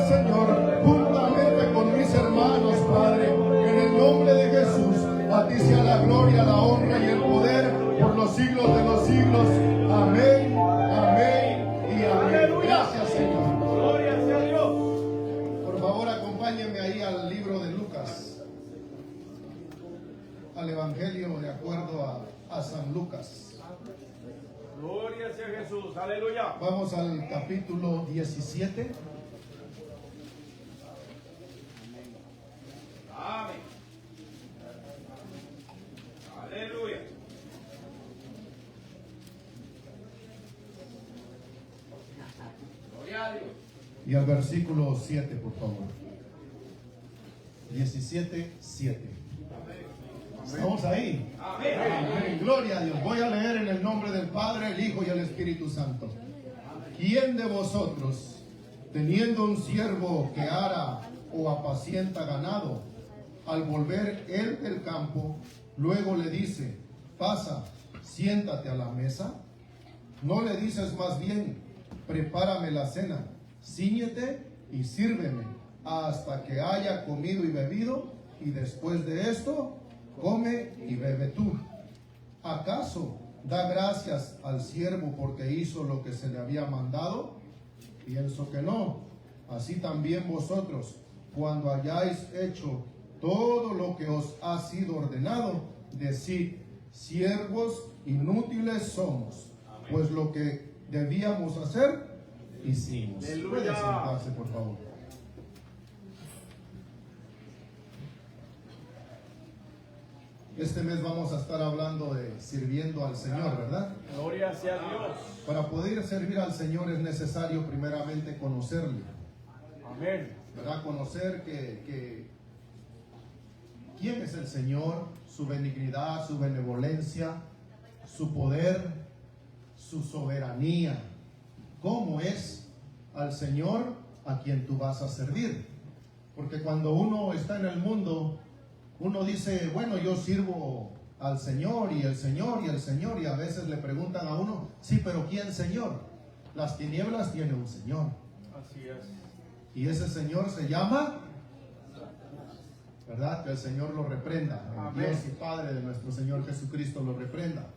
Señor, juntamente con mis hermanos, Padre, en el nombre de Jesús. A ti sea la gloria, la honra y el poder por los siglos de los siglos. Amén, amén y amén. Gracias, Señor. Gloria sea Dios. Por favor, acompáñenme ahí al libro de Lucas, al Evangelio de acuerdo a San Lucas. Gloria sea Jesús. Aleluya. Vamos al capítulo 17. Amén. Aleluya. Gloria a Dios. Y al versículo 7, por favor. 17, 7. ¿Estamos ahí? Amén. Amén. Gloria a Dios. Voy a leer en el nombre del Padre, el Hijo y el Espíritu Santo. ¿Quién de vosotros, teniendo un siervo que ara o apacienta ganado, al volver él del campo, luego le dice: pasa, siéntate a la mesa? ¿No le dices más bien: prepárame la cena, cíñete y sírveme hasta que haya comido y bebido, y después de esto come y bebe tú? ¿Acaso da gracias al siervo porque hizo lo que se le había mandado? Pienso que no. Así también vosotros, cuando hayáis hecho todo lo que os ha sido ordenado, decid: siervos inútiles somos, pues lo que debíamos hacer, hicimos. Puede sentarse, por favor. Este mes vamos a estar hablando de sirviendo al Señor, ¿verdad? Gloria sea Dios. Para poder servir al Señor es necesario primeramente conocerle, Amén. ¿verdad? Conocer quién es el Señor, su benignidad, su benevolencia, su poder, su soberanía. ¿Cómo es al Señor a quien tú vas a servir? Porque cuando uno está en el mundo, uno dice: bueno, yo sirvo al Señor y el Señor y el Señor, y a veces le preguntan a uno: sí, pero ¿quién Señor? Las tinieblas tienen un Señor, Así es. y ese Señor se llama, ¿verdad? Que el Señor lo reprenda, el Amén. Dios y Padre de nuestro Señor Jesucristo lo reprenda.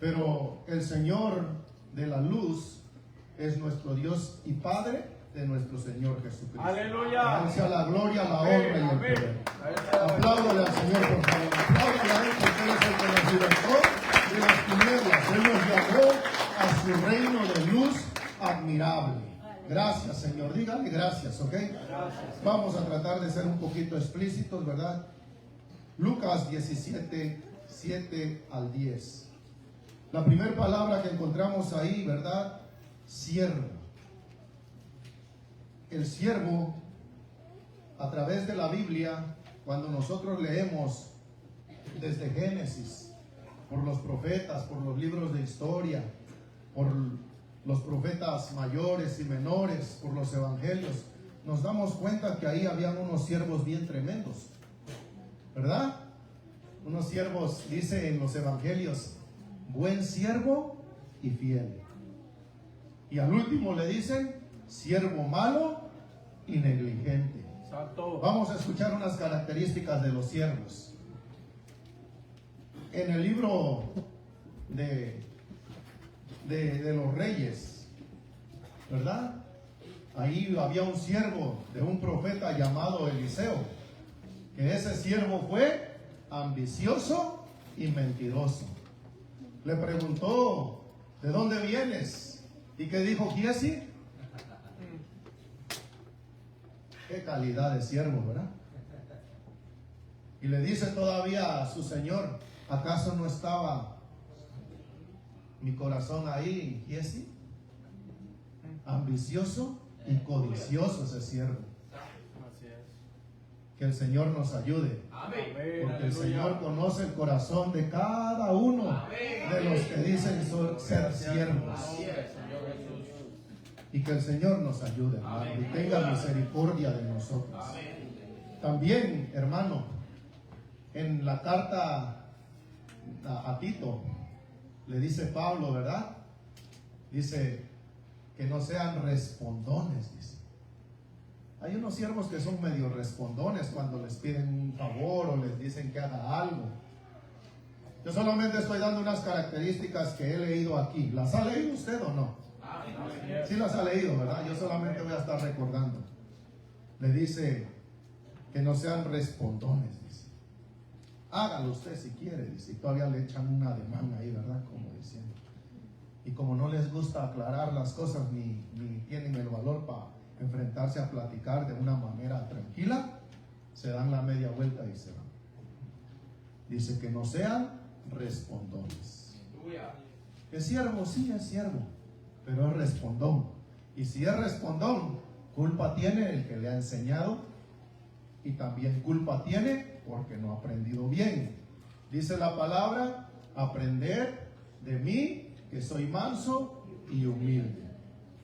Pero el Señor de la luz es nuestro Dios y Padre de nuestro Señor Jesucristo. Aleluya. A Él sea la gloria, la honra y el Amén. poder. Amén. Apláudale al Señor, por favor. Apláudale a Él, porque Él es el que nos libertó de las tinieblas. Él nos llamó a su reino de luz admirable. Gracias, Señor. Dígale gracias, ¿ok? Gracias. Vamos a tratar de ser un poquito explícitos, ¿verdad? Lucas 17, 7 al 10. La primera palabra que encontramos ahí, ¿verdad? Siervo. El siervo, a través de la Biblia, cuando nosotros leemos desde Génesis, por los profetas, por los libros de historia, por los profetas mayores y menores, por los evangelios, nos damos cuenta que ahí habían unos siervos bien tremendos, ¿verdad? Unos siervos, dice en los evangelios: buen siervo y fiel. Y al último le dicen: siervo malo y negligente. Santo. Vamos a escuchar unas características de los siervos. En el libro de los reyes, ¿verdad? Ahí había un siervo de un profeta llamado Eliseo, que ese siervo fue ambicioso y mentiroso. Le preguntó: ¿de dónde vienes? ¿Y qué dijo Giesi? Qué calidad de siervo, ¿verdad? Y le dice todavía a su señor: ¿acaso no estaba mi corazón ahí, Giesi? Ambicioso y codicioso ese siervo. Así es. Que el Señor nos ayude. Amén. Porque el Señor conoce el corazón de cada uno de los que dicen ser siervos. Y que el Señor nos ayude, hermano, y tenga misericordia de nosotros. También, hermano, en la carta a Tito, le dice Pablo, ¿verdad? Dice que no sean respondones, dice. Hay unos siervos que son medio respondones cuando les piden un favor o les dicen que haga algo. Yo solamente estoy dando unas características que he leído aquí. ¿Las ha leído usted o no? Sí las ha leído, ¿verdad? Yo solamente voy a estar recordando. Le dice que no sean respondones, dice. Hágalo usted si quiere, dice. Y todavía le echan una demanda ahí, ¿verdad? Como diciendo. Y como no les gusta aclarar las cosas ni tienen el valor para enfrentarse a platicar de una manera tranquila, se dan la media vuelta y se van. Dice que no sean respondones. ¿Es siervo? Sí, es siervo, pero es respondón. Y si es respondón, culpa tiene el que le ha enseñado y también culpa tiene porque no ha aprendido bien. Dice la palabra, aprender de mí, que soy manso y humilde.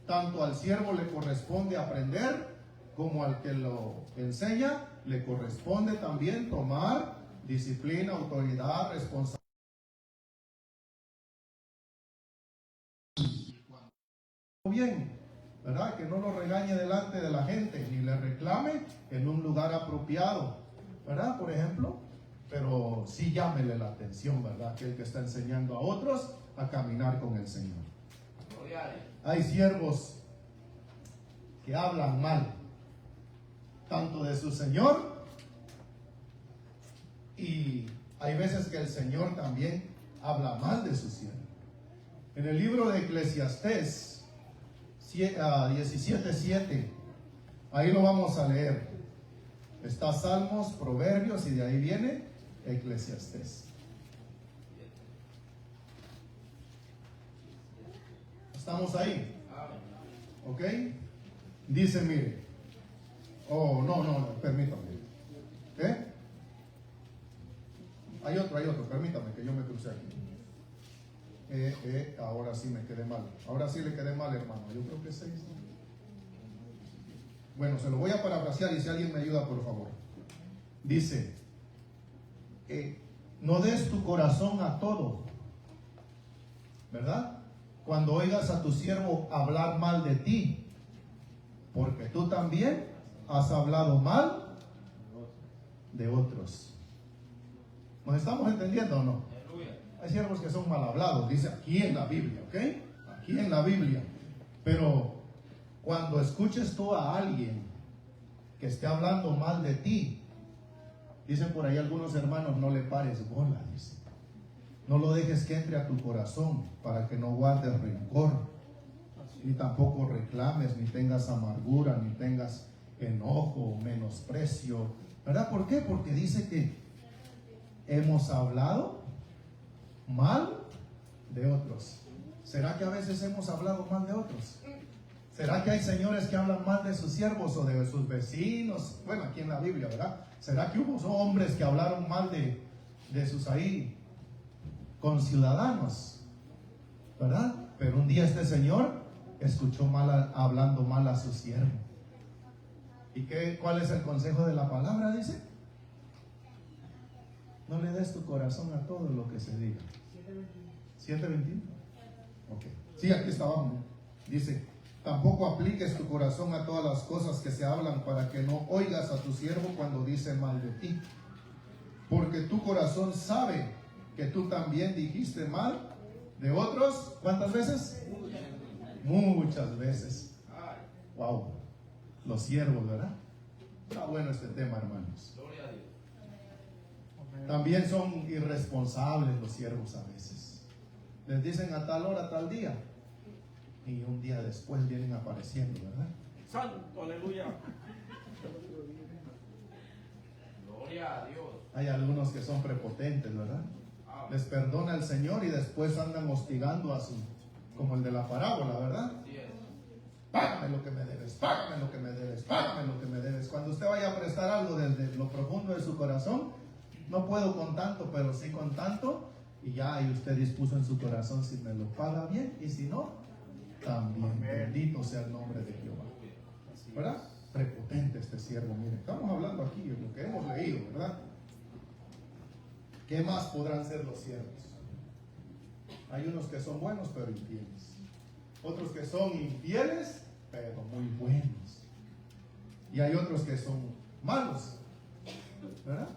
Tanto al siervo le corresponde aprender, como al que lo enseña le corresponde también tomar disciplina, autoridad, responsabilidad. Bien, ¿verdad? Que no lo regañe delante de la gente, ni le reclame en un lugar apropiado, ¿verdad? Por ejemplo, pero sí llámele la atención, ¿verdad? Aquel que está enseñando a otros a caminar con el Señor. Hay siervos que hablan mal, tanto de su Señor, y hay veces que el Señor también habla mal de su siervo. En el libro de Eclesiastés 17:7, ahí lo vamos a leer. Está Salmos, Proverbios y de ahí viene Eclesiastés. ¿Estamos ahí? ¿Ok? Dice, mire. Oh, no, permítame. Hay otro, permítame que yo me crucé aquí. Ahora sí me quedé mal. Ahora sí le quedé mal, hermano. Yo creo que 6. Bueno, se lo voy a parafrasear y si alguien me ayuda, por favor. Dice, no des tu corazón a todo, ¿verdad? Cuando oigas a tu siervo hablar mal de ti, porque tú también has hablado mal de otros. ¿Nos estamos entendiendo o no? Hay siervos que son mal hablados, dice aquí en la Biblia, ¿ok? Aquí en la Biblia. Pero cuando escuches tú a alguien que esté hablando mal de ti, dicen por ahí algunos hermanos, no le pares bola, dice. No lo dejes que entre a tu corazón para que no guardes rencor, ni tampoco reclames, ni tengas amargura, ni tengas enojo, menosprecio, ¿verdad? ¿Por qué? Porque dice que hemos hablado mal de otros. ¿Será que a veces hemos hablado mal de otros? ¿Será que hay señores que hablan mal de sus siervos o de sus vecinos? Bueno, aquí en la Biblia, ¿verdad? ¿Será que hubo hombres que hablaron mal de sus ahí conciudadanos? ¿Verdad? Pero un día este señor escuchó hablando mal a su siervo. ¿Y cuál es el consejo de la palabra? Dice, no le des tu corazón a todo lo que se diga. 7:21. Ok. Sí, aquí está abajo. Dice, tampoco apliques tu corazón a todas las cosas que se hablan, para que no oigas a tu siervo cuando dice mal de ti. Porque tu corazón sabe que tú también dijiste mal de otros. ¿Cuántas veces? Muchas veces. Wow. Los siervos, ¿verdad? Está bueno este tema, hermanos. También son irresponsables los siervos a veces. Les dicen a tal hora, tal día, y un día después vienen apareciendo, ¿verdad? Santo, aleluya. Gloria a Dios. Hay algunos que son prepotentes, ¿verdad? Les perdona el Señor y después andan hostigando como el de la parábola, ¿verdad? Págame lo que me debes, págame lo que me debes, págame lo que me debes. Cuando usted vaya a prestar algo desde lo profundo de su corazón, no puedo con tanto, pero sí con tanto, y ya y usted dispuso en su corazón si me lo paga bien, y si no, también. Bendito sea el nombre de Jehová. ¿Verdad? Prepotente este siervo, mire. Estamos hablando aquí de lo que hemos leído, ¿verdad? ¿Qué más podrán ser los siervos? Hay unos que son buenos pero infieles. Otros que son infieles pero muy buenos. Y hay otros que son malos, ¿verdad?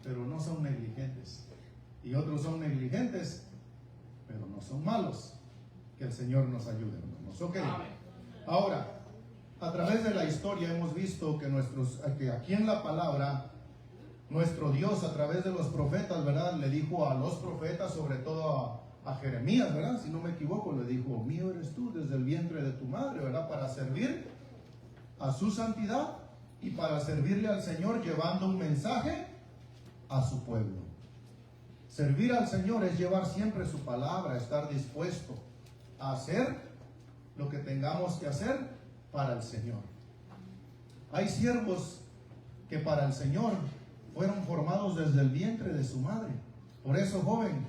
Pero no son negligentes. Y otros son negligentes, pero no son malos. Que el Señor nos ayude, hermanos. Ok. Ahora, a través de la historia hemos visto que aquí en la palabra, nuestro Dios a través de los profetas, ¿verdad? Le dijo a los profetas, sobre todo a Jeremías, ¿verdad? Si no me equivoco, le dijo: mío eres tú desde el vientre de tu madre, ¿verdad? Para servir a su santidad y para servirle al Señor, llevando un mensaje a su pueblo. Servir al Señor es llevar siempre su palabra, estar dispuesto a hacer lo que tengamos que hacer para el Señor. Hay siervos que para el Señor fueron formados desde el vientre de su madre. Por eso, joven,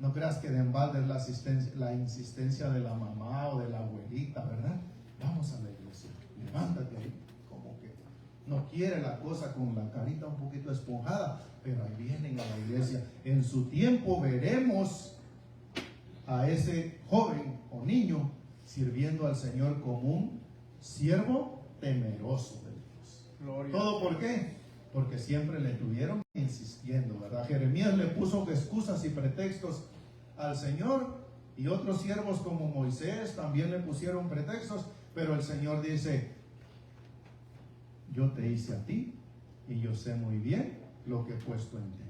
no creas que de embalde es la insistencia de la mamá o de la abuelita, ¿verdad? Vamos a la iglesia, levántate ahí. Como que no quiere la cosa, con la carita un poquito esponjada, pero ahí vienen a la iglesia. En su tiempo veremos a ese joven o niño sirviendo al Señor como un siervo temeroso de Dios. Gloria. ¿Todo por qué? Porque siempre le estuvieron insistiendo, ¿verdad? Jeremías le puso excusas y pretextos al Señor, y otros siervos como Moisés también le pusieron pretextos, pero el Señor dice: yo te hice a ti y yo sé muy bien lo que he puesto en ti.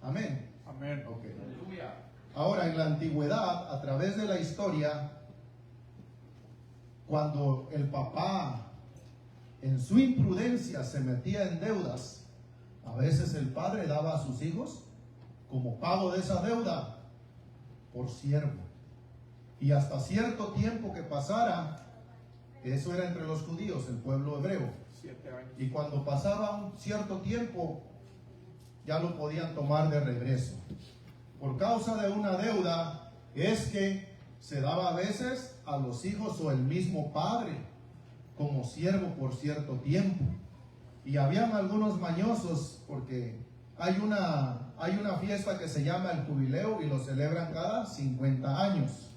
Amén. Amén. Ok. Aleluya. Ahora, en la antigüedad, a través de la historia, cuando el papá en su imprudencia se metía en deudas, a veces el padre daba a sus hijos como pago de esa deuda por siervo. Y hasta cierto tiempo que pasara, eso era entre los judíos, el pueblo hebreo. 7 años. Y cuando pasaba un cierto tiempo, ya lo podían tomar de regreso. Por causa de una deuda, es que se daba a veces a los hijos o el mismo padre como siervo por cierto tiempo. Y habían algunos mañosos, porque hay una fiesta que se llama el jubileo y lo celebran cada 50 años.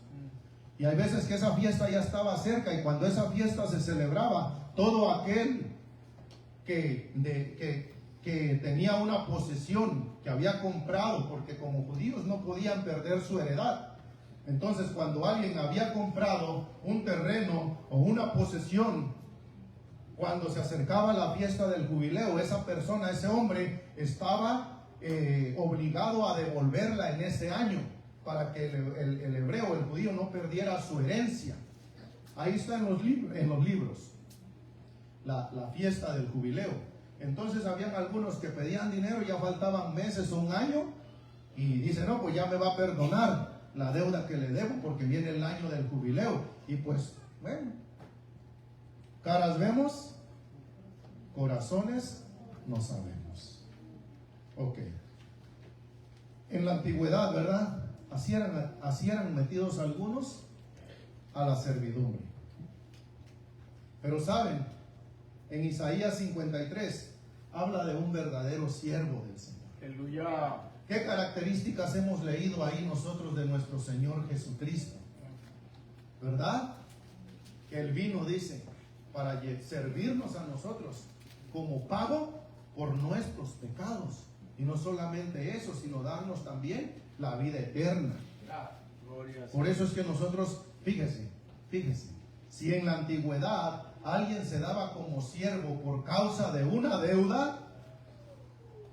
Y hay veces que esa fiesta ya estaba cerca, y cuando esa fiesta se celebraba, todo aquel que tenía una posesión que había comprado, porque como judíos no podían perder su heredad. Entonces, cuando alguien había comprado un terreno o una posesión, cuando se acercaba la fiesta del jubileo, esa persona, ese hombre, estaba obligado a devolverla en ese año, para que el hebreo, el judío, no perdiera su herencia. Ahí está en los libros la fiesta del jubileo. Entonces habían algunos que pedían dinero, ya faltaban meses o un año, y dicen: no, pues ya me va a perdonar la deuda que le debo, porque viene el año del jubileo. Y pues, bueno, caras vemos, corazones no sabemos. Ok. En la antigüedad, ¿verdad? Así eran metidos algunos a la servidumbre. Pero saben, en Isaías 53 habla de un verdadero siervo del Señor. Aleluya. ¿Qué características hemos leído ahí nosotros de nuestro Señor Jesucristo? ¿Verdad? Que Él vino, dice, para servirnos a nosotros como pago por nuestros pecados. Y no solamente eso, sino darnos también la vida eterna. Gloria. Por eso es que nosotros, fíjese, si en la antigüedad alguien se daba como siervo por causa de una deuda,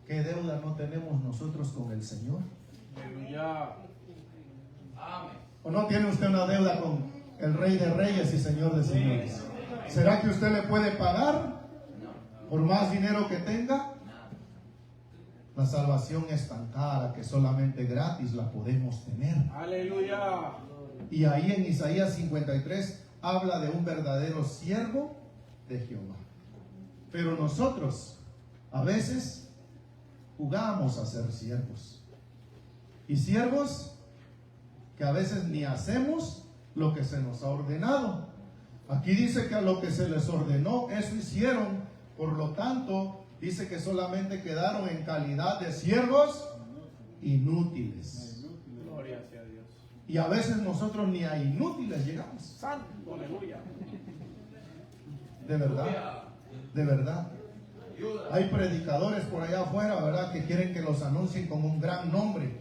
¿qué deuda no tenemos nosotros con el Señor? Aleluya. Amén. ¿O no tiene usted una deuda con el Rey de Reyes y Señor de Señores? ¿Será que usted le puede pagar por más dinero que tenga? La salvación es tan cara que solamente gratis la podemos tener. Aleluya. Y ahí en Isaías 53 habla de un verdadero siervo de Jehová. Pero nosotros a veces jugamos a ser siervos. Y siervos que a veces ni hacemos lo que se nos ha ordenado. Aquí dice que a lo que se les ordenó, eso hicieron. Por lo tanto, dice que solamente quedaron en calidad de siervos inútiles. Gloria sea a Dios. Y a veces nosotros ni a inútiles llegamos. Santo. Aleluya. De verdad, de verdad. Hay predicadores por allá afuera, ¿verdad?, que quieren que los anuncien con un gran nombre.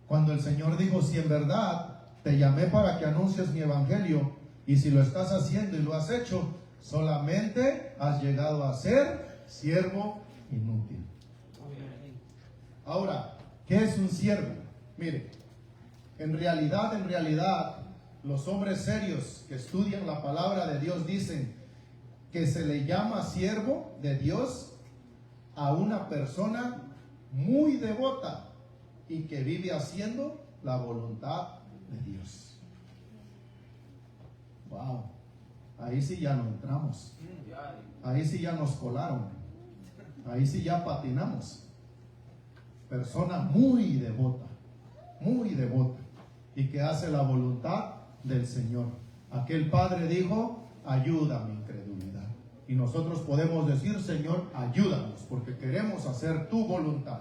Cuando el Señor dijo, si en verdad te llamé para que anuncies mi evangelio, y si lo estás haciendo y lo has hecho, solamente has llegado a ser siervo inútil. Ahora, ¿qué es un siervo? Mire, en realidad, los hombres serios que estudian la palabra de Dios dicen que se le llama siervo de Dios a una persona muy devota y que vive haciendo la voluntad de Dios. Wow, ahí sí ya no entramos, ahí sí ya nos colaron, ahí sí ya patinamos. Persona muy devota y que hace la voluntad del Señor. Aquel padre dijo, ayuda a mi incredulidad. Y nosotros podemos decir, Señor, ayúdanos, porque queremos hacer tu voluntad.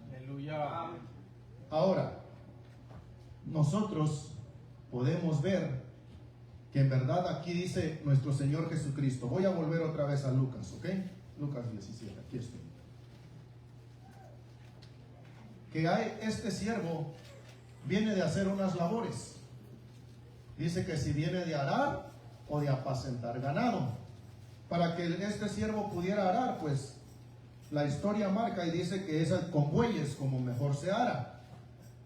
Aleluya. Ahora, nosotros podemos ver que en verdad aquí dice nuestro Señor Jesucristo. Voy a volver otra vez a Lucas, ¿ok? Lucas 17, aquí estoy. Que hay este siervo viene de hacer unas labores. Dice que si viene de arar o de apacentar ganado. Para que este siervo pudiera arar, pues la historia marca y dice que es con bueyes como mejor se ara.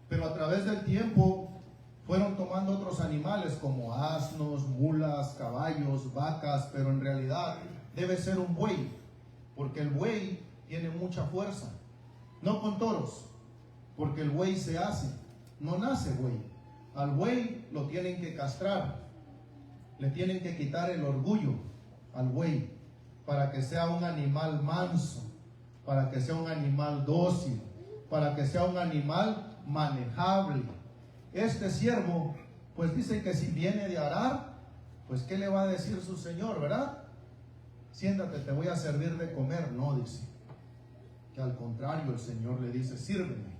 Pero a través del tiempo fueron tomando otros animales como asnos, mulas, caballos, vacas, pero en realidad debe ser un buey, porque el buey tiene mucha fuerza. No con toros, porque el buey se hace, no nace buey. Al buey lo tienen que castrar, le tienen que quitar el orgullo al buey para que sea un animal manso, para que sea un animal dócil, para que sea un animal manejable. Este siervo, pues dice que si viene de arar, pues ¿qué le va a decir su señor, verdad? Siéntate, te voy a servir de comer. No, dice, que al contrario el Señor le dice, sírveme.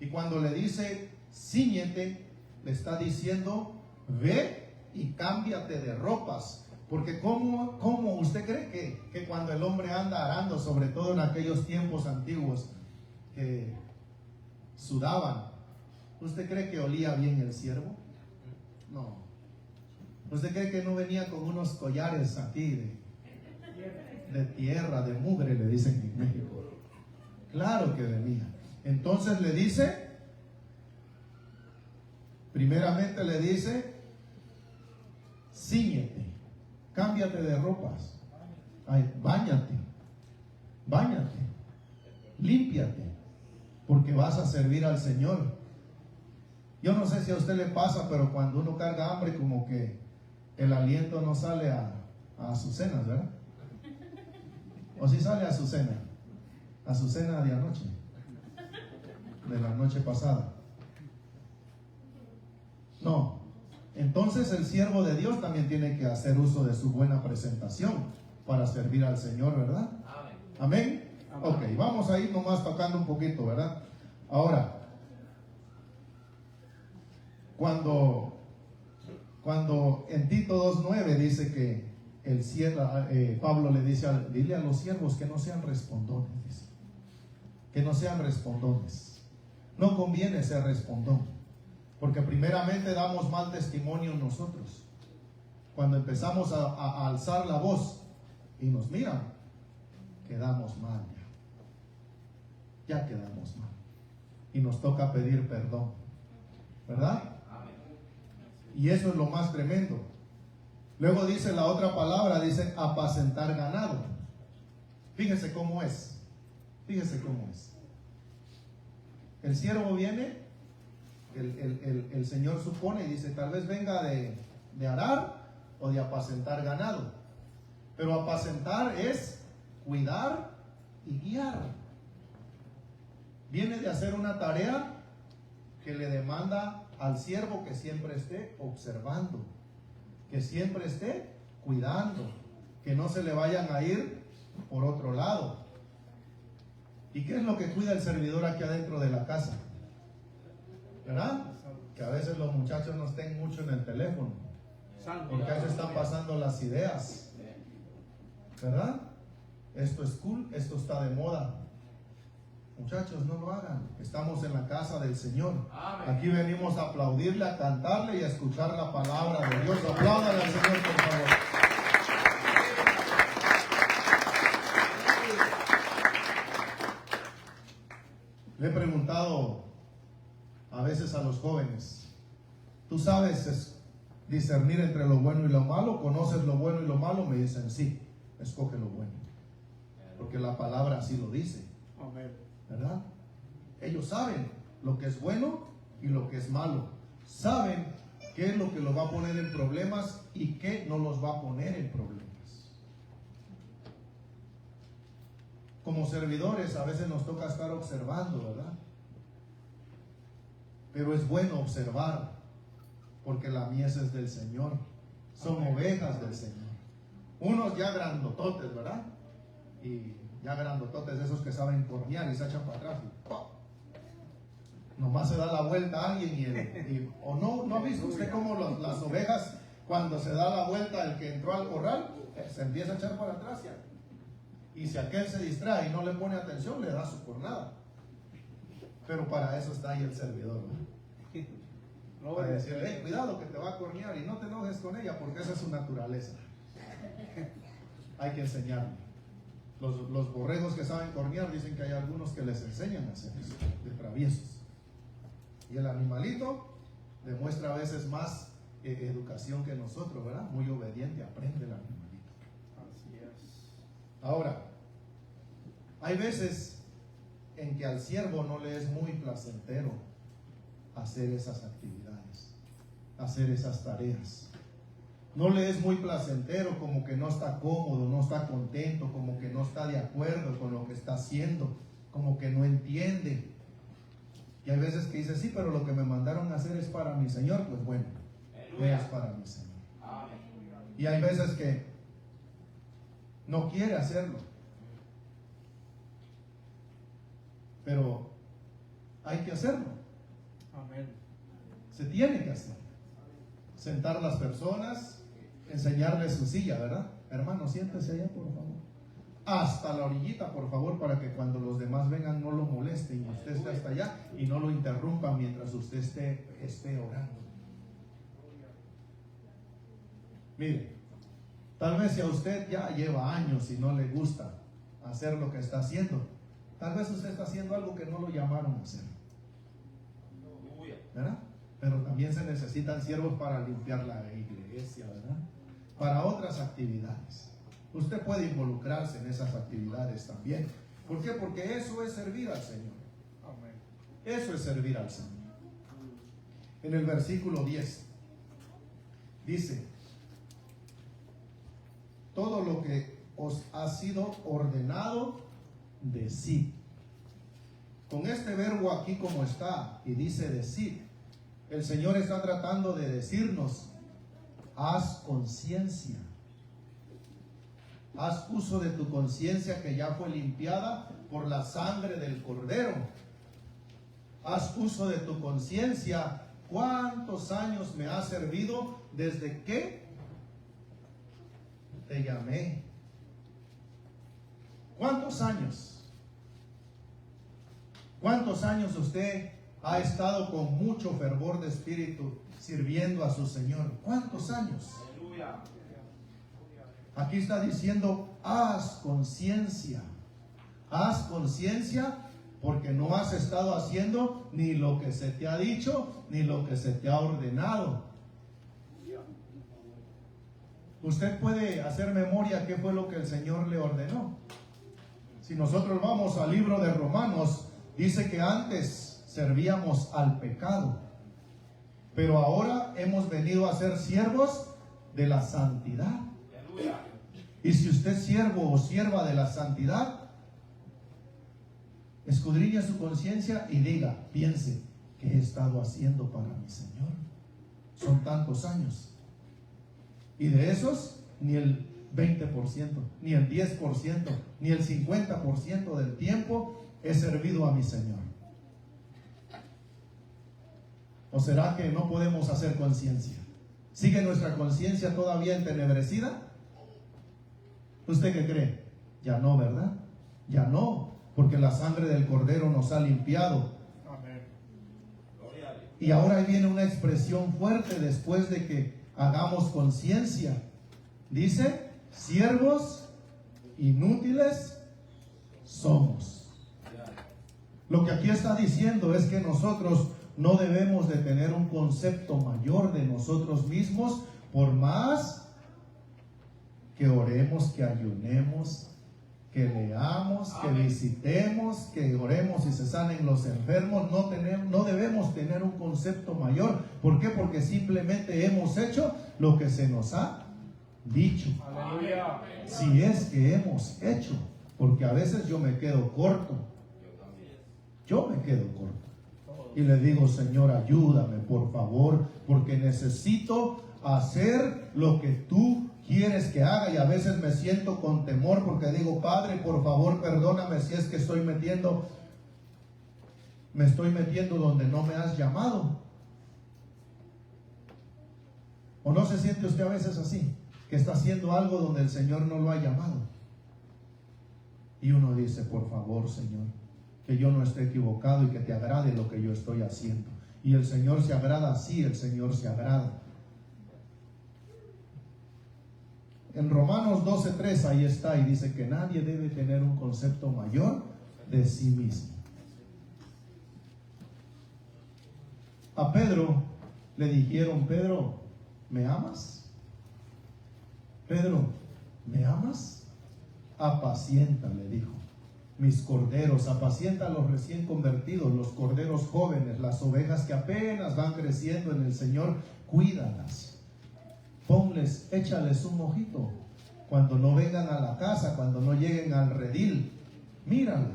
Y cuando le dice, cíñete, le está diciendo, ve y cámbiate de ropas. Porque ¿cómo usted cree que cuando el hombre anda arando, sobre todo en aquellos tiempos antiguos, que sudaban, ¿usted cree que olía bien el siervo? No. ¿Usted cree que no venía con unos collares aquí de tierra, de mugre, le dicen en México? Claro que venía. Entonces le dice, primeramente le dice, cíñete, cámbiate de ropas, báñate, límpiate, porque vas a servir al Señor. Yo no sé si a usted le pasa, pero cuando uno carga hambre, como que el aliento no sale a sus cenas, ¿verdad? ¿O si sale a su cena de anoche, de la noche pasada? No. Entonces el siervo de Dios también tiene que hacer uso de su buena presentación para servir al Señor, ¿verdad? Amén. Ok, vamos a ir nomás tocando un poquito, ¿verdad? Ahora, cuando en Tito 2:9 dice que Pablo le dice, dile a los siervos que no sean respondones, dice, que no sean respondones. No conviene ser respondón, porque primeramente damos mal testimonio nosotros. Cuando empezamos a alzar la voz y nos miran, quedamos mal ya quedamos mal y nos toca pedir perdón, ¿verdad? Y eso es lo más tremendo. Luego dice la otra palabra, dice apacentar ganado. Fíjese cómo es. El siervo viene, el Señor supone y dice, tal vez venga de arar o de apacentar ganado. Pero apacentar es cuidar y guiar. Viene de hacer una tarea que le demanda al siervo que siempre esté observando, que siempre esté cuidando, que no se le vayan a ir por otro lado. ¿Y qué es lo que cuida el servidor aquí adentro de la casa? ¿Verdad? Que a veces los muchachos no estén mucho en el teléfono. Porque ahí se están pasando las ideas, ¿verdad? Esto es cool, esto está de moda. Muchachos, no lo hagan. Estamos en la casa del Señor. Aquí venimos a aplaudirle, a cantarle y a escuchar la palabra de Dios. Apláudale al Señor, por favor. Le he preguntado a veces a los jóvenes, ¿tú sabes discernir entre lo bueno y lo malo? ¿Conoces lo bueno y lo malo? Me dicen, sí, escoge lo bueno. Porque la palabra así lo dice. ¿Verdad? Ellos saben lo que es bueno y lo que es malo. Saben qué es lo que los va a poner en problemas y qué no los va a poner en problemas. Como servidores a veces nos toca estar observando, ¿verdad? Pero es bueno observar, porque la mies es del Señor. Son ovejas del Señor. Unos ya grandototes, ¿verdad? Y ya grandototes, esos que saben cornear y se echan para atrás. Y ¡pum! Nomás se da la vuelta a alguien o no ha visto usted cómo las ovejas, cuando se da la vuelta el que entró al corral, se empieza a echar para atrás ya. Y si aquel se distrae y no le pone atención, le da su cornada. Pero para eso está ahí el servidor, ¿no? Para decirle, hey, cuidado que te va a cornear y no te enojes con ella, porque esa es su naturaleza. Hay que enseñarle. Los borregos que saben cornear dicen que hay algunos que les enseñan a hacer eso, de traviesos. Y el animalito demuestra a veces más educación que nosotros, ¿verdad? Muy obediente, aprende el animalito. Así es. Ahora, hay veces en que al siervo no le es muy placentero hacer esas actividades, hacer esas tareas. No le es muy placentero, como que no está cómodo, no está contento, como que no está de acuerdo con lo que está haciendo, como que no entiende. Y hay veces que dice, sí, pero lo que me mandaron a hacer es para mi Señor. Pues bueno, es para mi Señor. Y hay veces que no quiere hacerlo, pero hay que hacerlo. Amén. Se tiene que hacer. Sentar las personas, enseñarles su silla, ¿verdad? Hermano, siéntese allá, por favor. Hasta la orillita, por favor, para que cuando los demás vengan no lo molesten y usted esté hasta allá y no lo interrumpan mientras usted esté orando. Mire, tal vez si a usted ya lleva años y no le gusta hacer lo que está haciendo, tal vez usted está haciendo algo que no lo llamaron a hacer, ¿verdad? Pero también se necesitan siervos para limpiar la iglesia, ¿verdad? Para otras actividades. Usted puede involucrarse en esas actividades también. ¿Por qué? Porque eso es servir al Señor. Amén. Eso es servir al Señor. En el versículo 10 dice, todo lo que os ha sido ordenado, decid. Con este verbo aquí como está, y dice decid, el Señor está tratando de decirnos, haz conciencia. Haz uso de tu conciencia que ya fue limpiada por la sangre del Cordero. Haz uso de tu conciencia. ¿Cuántos años me ha servido desde que te llamé? ¿Cuántos años? ¿Cuántos años usted ha estado con mucho fervor de espíritu sirviendo a su Señor? ¿Cuántos años? Aleluya. Aquí está diciendo, haz conciencia. Haz conciencia porque no has estado haciendo ni lo que se te ha dicho, ni lo que se te ha ordenado. Usted puede hacer memoria qué fue lo que el Señor le ordenó. Si nosotros vamos al libro de Romanos, dice que antes servíamos al pecado, pero ahora hemos venido a ser siervos de la santidad. Y si usted es siervo o sierva de la santidad, escudriñe su conciencia y diga, piense, ¿qué he estado haciendo para mi Señor? Son tantos años. Y de esos, ni el 20%, ni el 10%, ni el 50% del tiempo he servido a mi Señor. ¿O será que no podemos hacer conciencia? ¿Sigue nuestra conciencia todavía entenebrecida? ¿Usted qué cree? Ya no, ¿verdad? Ya no, porque la sangre del Cordero nos ha limpiado. Amén. Y ahora viene una expresión fuerte después de que hagamos conciencia. Dice, siervos inútiles somos. Lo que aquí está diciendo es que nosotros no debemos de tener un concepto mayor de nosotros mismos, por más que oremos, que ayunemos, que leamos, que visitemos, que oremos y se sanen los enfermos. No debemos tener un concepto mayor. ¿Por qué? Porque simplemente hemos hecho lo que se nos ha dicho. Aleluya. Si es que hemos hecho, porque a veces yo me quedo corto. Yo me quedo corto. Y le digo, Señor, ayúdame, por favor, porque necesito hacer lo que tú quieres que haga. Y a veces me siento con temor porque digo, Padre, por favor, perdóname si es que me estoy metiendo donde no me has llamado. ¿O no se siente usted a veces así? Que está haciendo algo donde el Señor no lo ha llamado. Y uno dice, por favor, Señor, que yo no esté equivocado y que te agrade lo que yo estoy haciendo. Y el Señor se agrada, sí, el Señor se agrada. En Romanos 12:3 ahí está, y dice que nadie debe tener un concepto mayor de sí mismo. A Pedro le dijeron, Pedro, ¿me amas? Pedro, ¿me amas? Apacienta, le dijo, mis corderos. Apacienta a los recién convertidos, los corderos jóvenes, las ovejas que apenas van creciendo en el Señor. Cuídalas. Ponles, échales un ojito. Cuando no vengan a la casa, cuando no lleguen al redil, mírala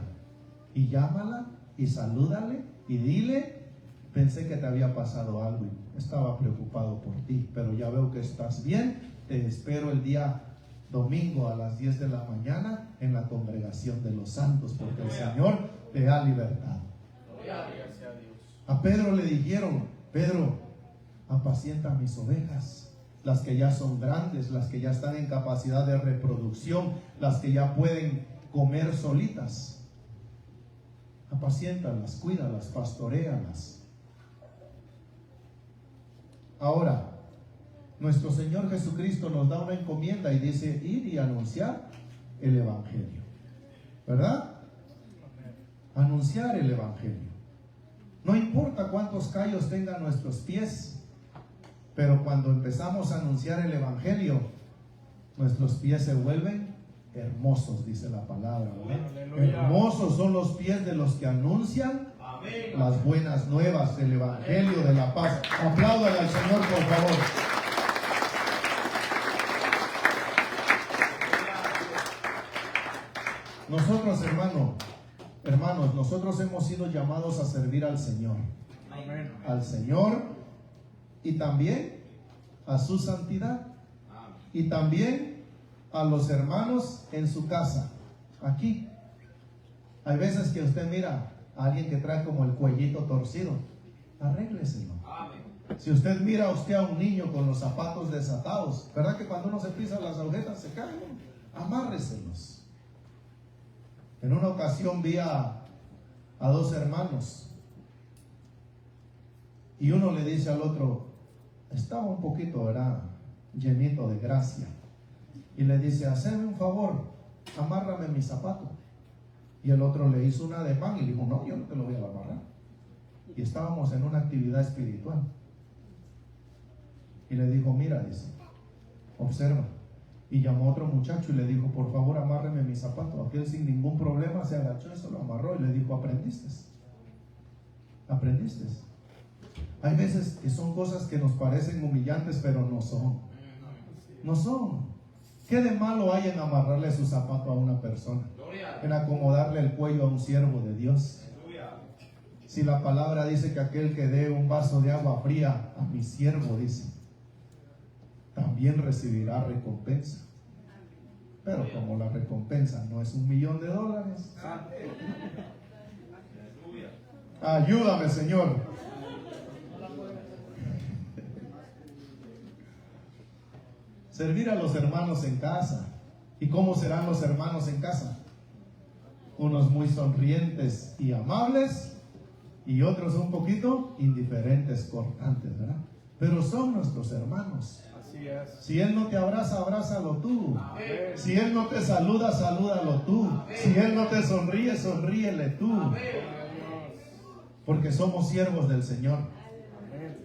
y llámala y salúdale y dile, pensé que te había pasado algo y estaba preocupado por ti, pero ya veo que estás bien. Te espero el día domingo a las 10 de la mañana en la congregación de los santos, porque el Señor te ha libertado. A Pedro le dijeron, Pedro, apacienta mis ovejas, las que ya son grandes, las que ya están en capacidad de reproducción, las que ya pueden comer solitas. Apaciéntalas, cuídalas, pastoréalas. Ahora, nuestro Señor Jesucristo nos da una encomienda y dice, ir y anunciar el Evangelio. ¿Verdad? Anunciar el Evangelio. No importa cuántos callos tengan nuestros pies, pero cuando empezamos a anunciar el Evangelio, nuestros pies se vuelven hermosos, dice la palabra, ¿verdad? Hermosos son los pies de los que anuncian las buenas nuevas del Evangelio de la paz. Apláudale al Señor, por favor. Nosotros, hermanos, nosotros hemos sido llamados a servir al Señor. Amén. Al Señor y también a su santidad. Y también a los hermanos en su casa. Aquí. Hay veces que usted mira a alguien que trae como el cuellito torcido. Arrégleselo. Si usted mira a usted a un niño con los zapatos desatados, ¿verdad que cuando uno se pisa las agujetas se caen? Amárreselos. En una ocasión vi a dos hermanos y uno le dice al otro, estaba un poquito, ¿verdad?, llenito de gracia, y le dice, hazme un favor, amárrame mi zapato. Y el otro le hizo un ademán y le dijo, no, yo no te lo voy a amarrar. Y estábamos en una actividad espiritual y le dijo, mira, dice, observa. Y llamó a otro muchacho y le dijo, por favor, amárreme mi zapato. Aquel sin ningún problema se agachó y se lo amarró y le dijo, ¿aprendiste? ¿Aprendiste? Hay veces que son cosas que nos parecen humillantes, pero no son. No son. ¿Qué de malo hay en amarrarle su zapato a una persona? En acomodarle el cuello a un siervo de Dios. Si la palabra dice que aquel que dé un vaso de agua fría a mi siervo, dice, también recibirá recompensa. Pero como la recompensa no es $1,000,000, ayúdame, Señor. servir a los hermanos en casa. ¿Y cómo serán los hermanos en casa? Unos muy sonrientes y amables, y otros un poquito indiferentes, cortantes, ¿verdad? Pero son nuestros hermanos. Así es. Si Él no te abraza, abrázalo tú. Amén. Si Él no te saluda, salúdalo tú. Si Él no te sonríe, sonríele tú. Gloria a Dios. Porque somos siervos del Señor. Amén.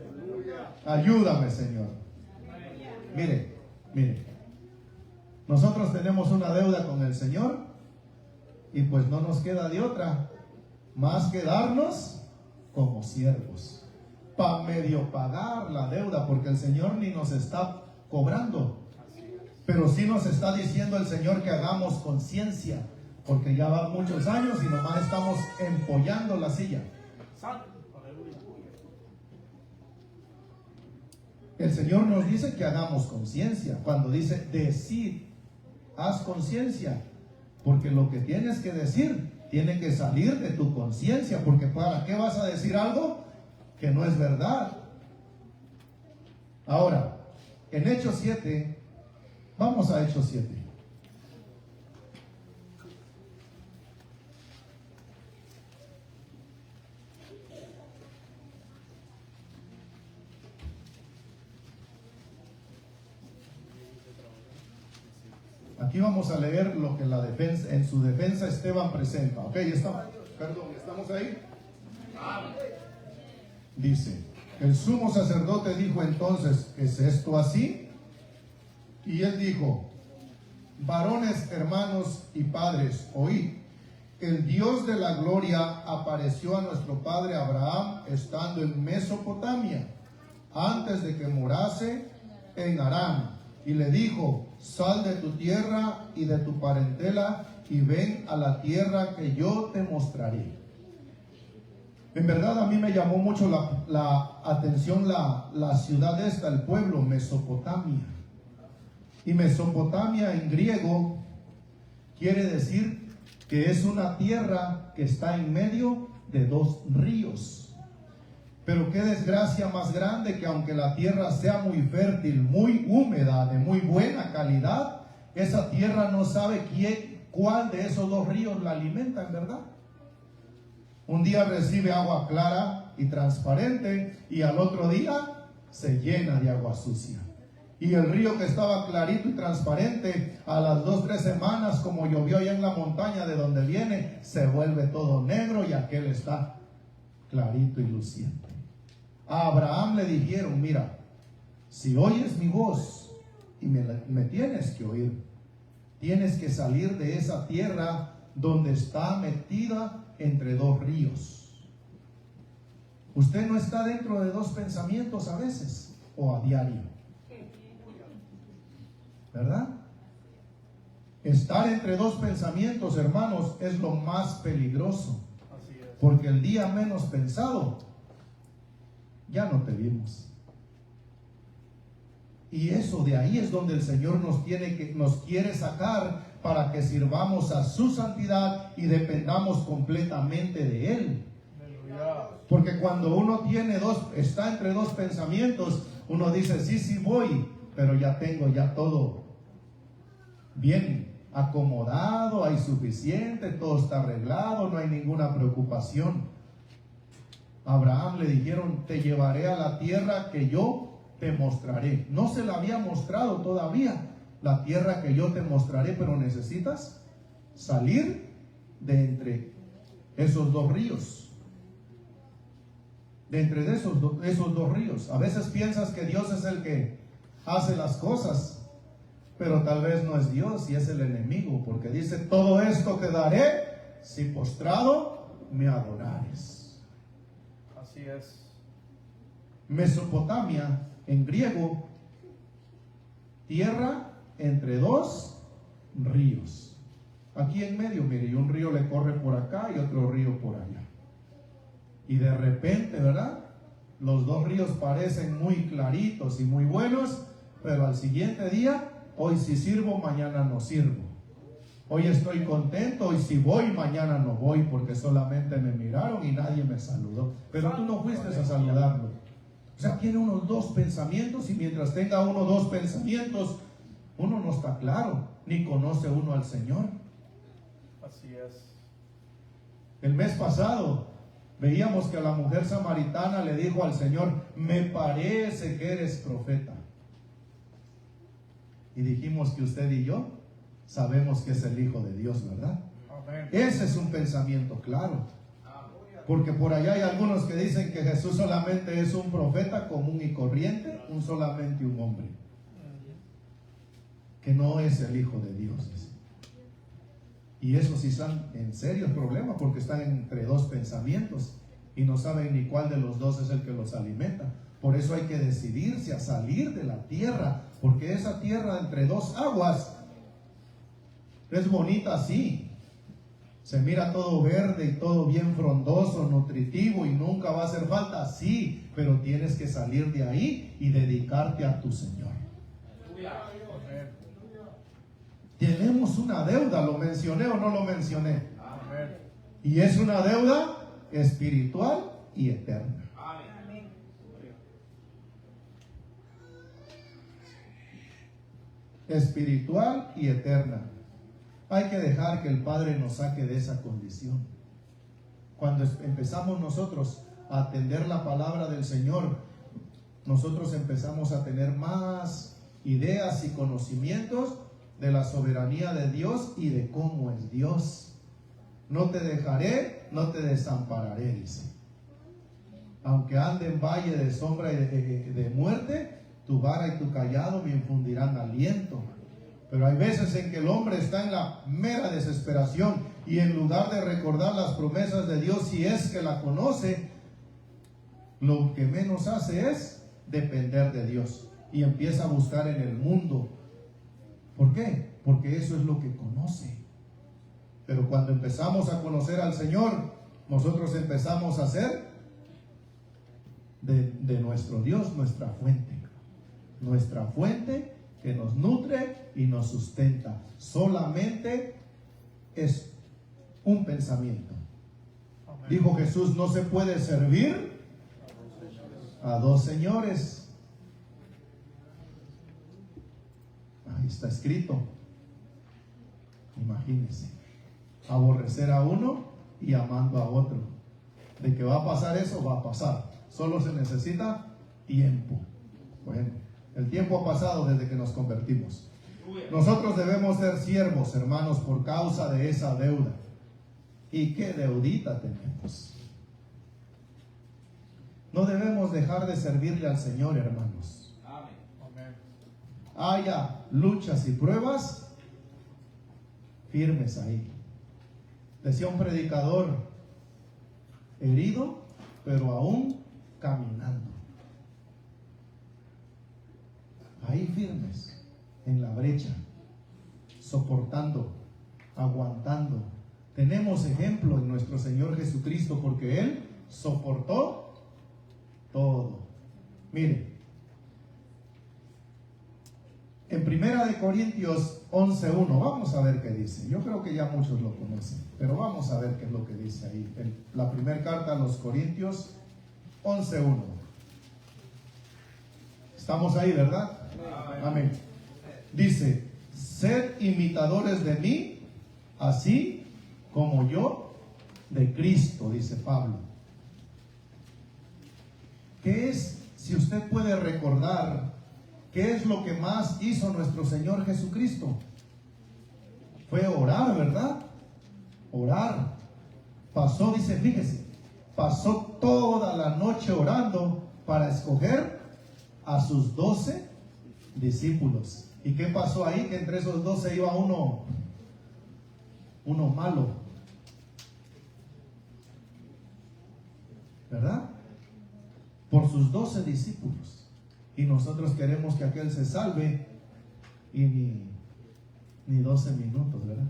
Ayúdame, Señor. Mire, mire. Nosotros tenemos una deuda con el Señor y pues no nos queda de otra más que darnos como siervos para medio pagar la deuda, porque el Señor ni nos está cobrando, pero sí nos está diciendo el Señor que hagamos conciencia, porque ya van muchos años y nomás estamos empollando la silla. Santo. Aleluya. El Señor nos dice que hagamos conciencia. Cuando dice decid, haz conciencia, porque lo que tienes que decir tiene que salir de tu conciencia, porque ¿para qué vas a decir algo que no es verdad? Ahora, en Hechos 7, vamos a Hechos 7. Aquí vamos a leer lo que en su defensa Esteban presenta. Ok, ¿estamos ahí? Dice, el sumo sacerdote dijo entonces, ¿es esto así? Y él dijo, varones, hermanos y padres, oíd, el Dios de la gloria apareció a nuestro padre Abraham estando en Mesopotamia, antes de que morase en Harán, y le dijo, sal de tu tierra y de tu parentela y ven a la tierra que yo te mostraré. En verdad a mí me llamó mucho la atención la ciudad esta, el pueblo, Mesopotamia. Y Mesopotamia en griego quiere decir que es una tierra que está en medio de dos ríos. Pero qué desgracia más grande que aunque la tierra sea muy fértil, muy húmeda, de muy buena calidad, esa tierra no sabe cuál de esos dos ríos la alimenta, en verdad. Un día recibe agua clara y transparente y al otro día se llena de agua sucia. Y el río que estaba clarito y transparente, a las 2-3 semanas, como llovió allá en la montaña de donde viene, se vuelve todo negro y aquel está clarito y luciente. A Abraham le dijeron, mira, si oyes mi voz y me tienes que oír, tienes que salir de esa tierra donde está metida entre dos ríos. Usted no está dentro de dos pensamientos a veces o a diario, ¿verdad? Estar entre dos pensamientos, hermanos, es lo más peligroso, porque el día menos pensado ya no te vimos. Y eso de ahí es donde el Señor nos quiere sacar para que sirvamos a su santidad y dependamos completamente de Él. Porque cuando uno está entre dos pensamientos, uno dice, sí voy, pero ya tengo todo bien acomodado, hay suficiente, todo está arreglado, no hay ninguna preocupación. A Abraham le dijeron, te llevaré a la tierra que yo te mostraré. No se la había mostrado todavía, la tierra que yo te mostraré, pero necesitas salir de entre esos dos ríos. De entre esos dos ríos. A veces piensas que Dios es el que hace las cosas, pero tal vez no es Dios y es el enemigo, porque dice, todo esto te daré si postrado me adorares. Así es. Mesopotamia en griego, tierra entre dos ríos. Aquí en medio, mire, y un río le corre por acá y otro río por allá. Y de repente, ¿verdad? Los dos ríos parecen muy claritos y muy buenos, pero al siguiente día, hoy sí sirvo, mañana no sirvo. Hoy estoy contento, hoy sí voy, mañana no voy, porque solamente me miraron y nadie me saludó. Pero tú no fuiste a saludarlo. O sea, tiene unos dos pensamientos, y mientras tenga uno dos pensamientos, uno no está claro, ni conoce uno al Señor. Así es. El mes pasado veíamos que la mujer samaritana le dijo al Señor: me parece que eres profeta. Y dijimos que usted y yo sabemos que es el Hijo de Dios, ¿verdad? Amén. Ese es un pensamiento claro. Porque por allá hay algunos que dicen que Jesús solamente es un profeta común y corriente, solamente un hombre, que no es el Hijo de Dios. Y eso sí están en serios problemas, porque están entre dos pensamientos y no saben ni cuál de los dos es el que los alimenta. Por eso hay que decidirse a salir de la tierra, porque esa tierra entre dos aguas es bonita, sí. Se mira todo verde y todo bien frondoso, nutritivo, y nunca va a hacer falta, sí, pero tienes que salir de ahí y dedicarte a tu Señor. Amén. Tenemos una deuda, ¿lo mencioné o no lo mencioné? Amén. Y es una deuda espiritual y eterna. Espiritual y eterna. Hay que dejar que el Padre nos saque de esa condición. Cuando empezamos nosotros a atender la palabra del Señor, nosotros empezamos a tener más ideas y conocimientos de la soberanía de Dios y de cómo es Dios. No te dejaré, no te desampararé, dice. Aunque ande en valle de sombra y de muerte, tu vara y tu callado me infundirán aliento. Pero hay veces en que el hombre está en la mera desesperación, y en lugar de recordar las promesas de Dios, si es que la conoce, lo que menos hace es depender de Dios y empieza a buscar en el mundo. ¿Por qué? Porque eso es lo que conoce. Pero cuando empezamos a conocer al Señor, nosotros empezamos a ser de nuestro Dios nuestra fuente que nos nutre y nos sustenta. Solamente es un pensamiento. Amén. Dijo Jesús: no se puede servir a dos señores. Ahí está escrito. Imagínense, aborrecer a uno y amando a otro. De que va a pasar eso, va a pasar. Solo se necesita tiempo. Bueno, el tiempo ha pasado desde que nos convertimos. Nosotros debemos ser siervos, hermanos, por causa de esa deuda. ¿Y qué deudita tenemos? No debemos dejar de servirle al Señor, hermanos. Amén. Haya luchas y pruebas, firmes ahí. Decía un predicador: herido, pero aún caminando. Ahí firmes, en la brecha, soportando, aguantando. Tenemos ejemplo en nuestro Señor Jesucristo, porque Él soportó todo. Mire, en 1 Corintios 11:1, vamos a ver qué dice. Yo creo que ya muchos lo conocen, pero vamos a ver qué es lo que dice ahí. La primera carta a los Corintios 11:1. Estamos ahí, ¿verdad? Amén. Dice: sed imitadores de mí, así como yo de Cristo, dice Pablo. ¿Qué es, si usted puede recordar, qué es lo que más hizo nuestro Señor Jesucristo? Fue orar, ¿verdad? Orar. Pasó, dice, fíjese, pasó toda la noche orando para escoger a sus 12 discípulos. ¿Y qué pasó ahí? Que entre esos 12 iba uno malo, ¿verdad? Por sus 12 discípulos. Y nosotros queremos que aquel se salve y ni 12 minutos, ¿verdad?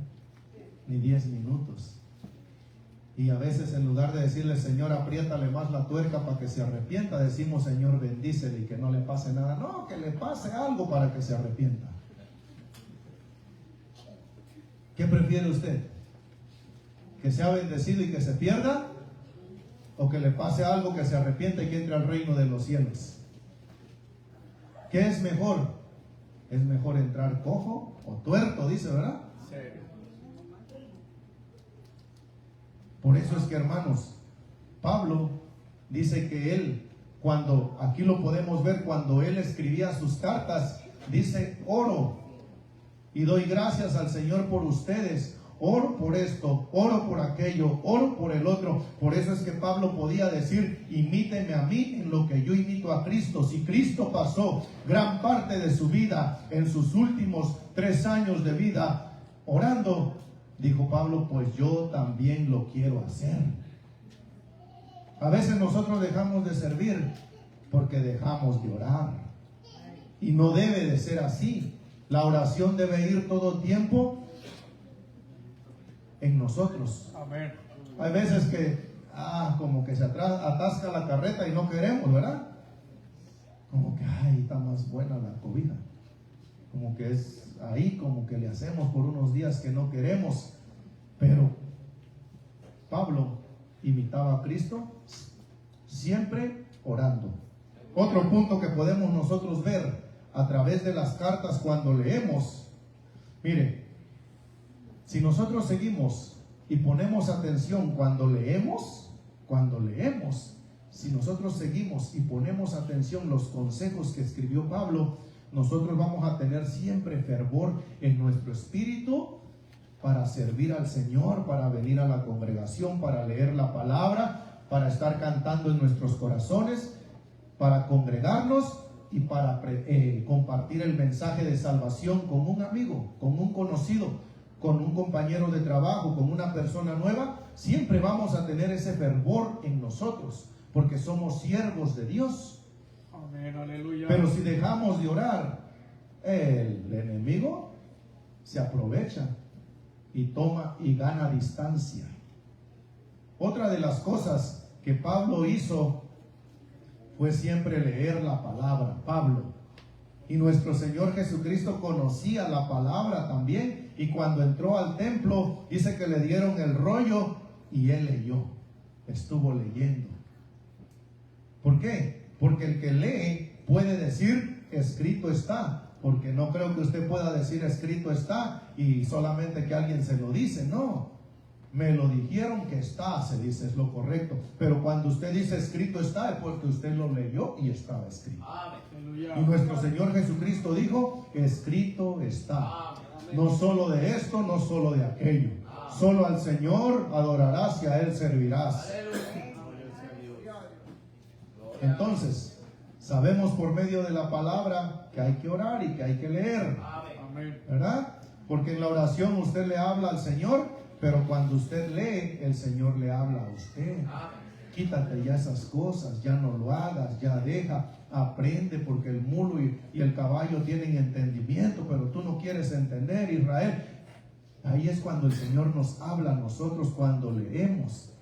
Ni 10 minutos. Y a veces, en lugar de decirle: Señor, apriétale más la tuerca para que se arrepienta, decimos: Señor, bendícele y que no le pase nada. No, que le pase algo para que se arrepienta. ¿Qué prefiere usted? ¿Que sea bendecido y que se pierda? ¿O que le pase algo, que se arrepienta y que entre al reino de los cielos? ¿Qué es mejor? es mejor entrar cojo o tuerto, dice, ¿verdad? Sí. Por eso es que, hermanos, Pablo dice que él, cuando, aquí lo podemos ver, cuando él escribía sus cartas, dice: oro y doy gracias al Señor por ustedes, oro por esto, oro por aquello, oro por el otro. Por eso es que Pablo podía decir: imíteme a mí en lo que yo imito a Cristo. Si Cristo pasó gran parte de su vida, en sus últimos 3 años de vida, orando, dijo Pablo, pues yo también lo quiero hacer. A veces nosotros dejamos de servir porque dejamos de orar, y no debe de ser así. La oración debe ir todo tiempo en nosotros. Amén. Hay veces que como que se atasca la carreta y no queremos, ¿verdad? Como que está más buena la cobija, como que es ahí, como que le hacemos por unos días que no queremos. Pero Pablo imitaba a Cristo siempre orando. Otro punto que podemos nosotros ver a través de las cartas cuando leemos, mire, si nosotros seguimos y ponemos atención cuando leemos, si nosotros seguimos y ponemos atención los consejos que escribió Pablo, nosotros vamos a tener siempre fervor en nuestro espíritu para servir al Señor, para venir a la congregación, para leer la palabra, para estar cantando en nuestros corazones, para congregarnos y para compartir el mensaje de salvación con un amigo, con un conocido, con un compañero de trabajo, con una persona nueva. Siempre vamos a tener ese fervor en nosotros, porque somos siervos de Dios. Amén, aleluya. Pero si dejamos de orar, el enemigo se aprovecha y toma y gana distancia. Otra de las cosas que Pablo hizo fue siempre leer la palabra. Pablo, y nuestro Señor Jesucristo conocía la palabra también, y cuando entró al templo dice que le dieron el rollo y él leyó, estuvo leyendo. ¿Por qué? Porque el que lee puede decir escrito está, porque no creo que usted pueda decir escrito está y solamente que alguien se lo dice. No, me lo dijeron que está, se dice, es lo correcto. Pero cuando usted dice escrito está, es porque usted lo leyó y estaba escrito. Aleluya. Y nuestro Señor Jesucristo dijo: escrito está. No solo de esto, no solo de aquello. Solo al Señor adorarás y a Él servirás. Entonces, sabemos por medio de la palabra que hay que orar y que hay que leer, Amén. ¿verdad? Porque en la oración usted le habla al Señor, pero cuando usted lee, el Señor le habla a usted. Quítate ya esas cosas, ya no lo hagas, ya deja, aprende, porque el mulo y el caballo tienen entendimiento, pero tú no quieres entender, Israel. Ahí es cuando el Señor nos habla a nosotros, cuando leemos.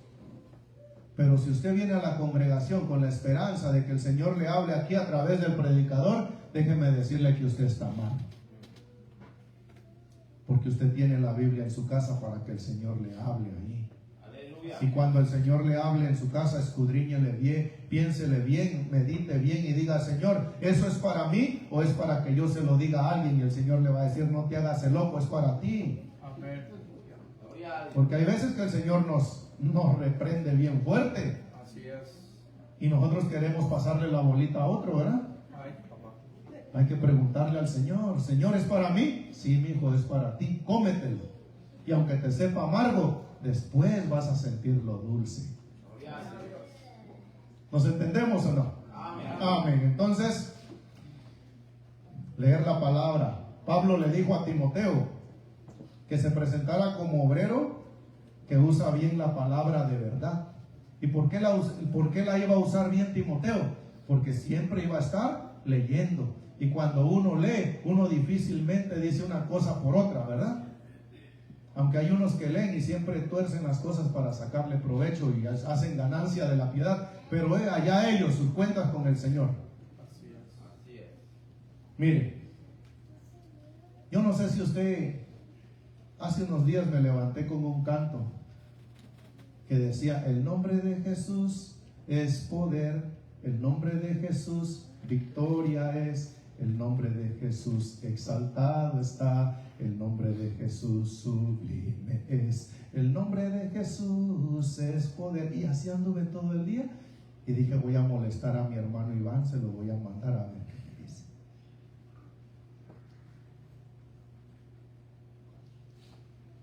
Pero si usted viene a la congregación con la esperanza de que el Señor le hable aquí a través del predicador, déjeme decirle que usted está mal. Porque usted tiene la Biblia en su casa para que el Señor le hable ahí. Aleluya. Y cuando el Señor le hable en su casa, escudriñele bien, piénsele bien, medite bien y diga: Señor, ¿eso es para mí o es para que yo se lo diga a alguien? Y el Señor le va a decir: no te hagas el loco, es para ti. Amén. Porque hay veces que el Señor nos reprende bien fuerte. Así es. Y nosotros queremos pasarle la bolita a otro, ¿verdad? Ay, papá. Hay que preguntarle al Señor: Señor, ¿es para mí? Sí, mi hijo, es para ti, cómetelo. Y aunque te sepa amargo, después vas a sentirlo dulce. ¿Nos entendemos o no? Amén. Entonces, leer la palabra. Pablo le dijo a Timoteo que se presentara como obrero que usa bien la palabra de verdad. ¿Y por qué la iba a usar bien Timoteo? Porque siempre iba a estar leyendo. Y cuando uno lee, uno difícilmente dice una cosa por otra, ¿verdad? Aunque hay unos que leen y siempre tuercen las cosas para sacarle provecho y hacen ganancia de la piedad, pero allá ellos, sus cuentas con el Señor. Así es. Así es. Mire, yo no sé si usted, hace unos días me levanté con un canto que decía: el nombre de Jesús es poder, el nombre de Jesús victoria es, El nombre de Jesús exaltado está, el nombre de Jesús sublime es, el nombre de Jesús es poder. Y así anduve todo el día y dije, voy a molestar a mi hermano Iván, se lo voy a mandar a ver qué me dice.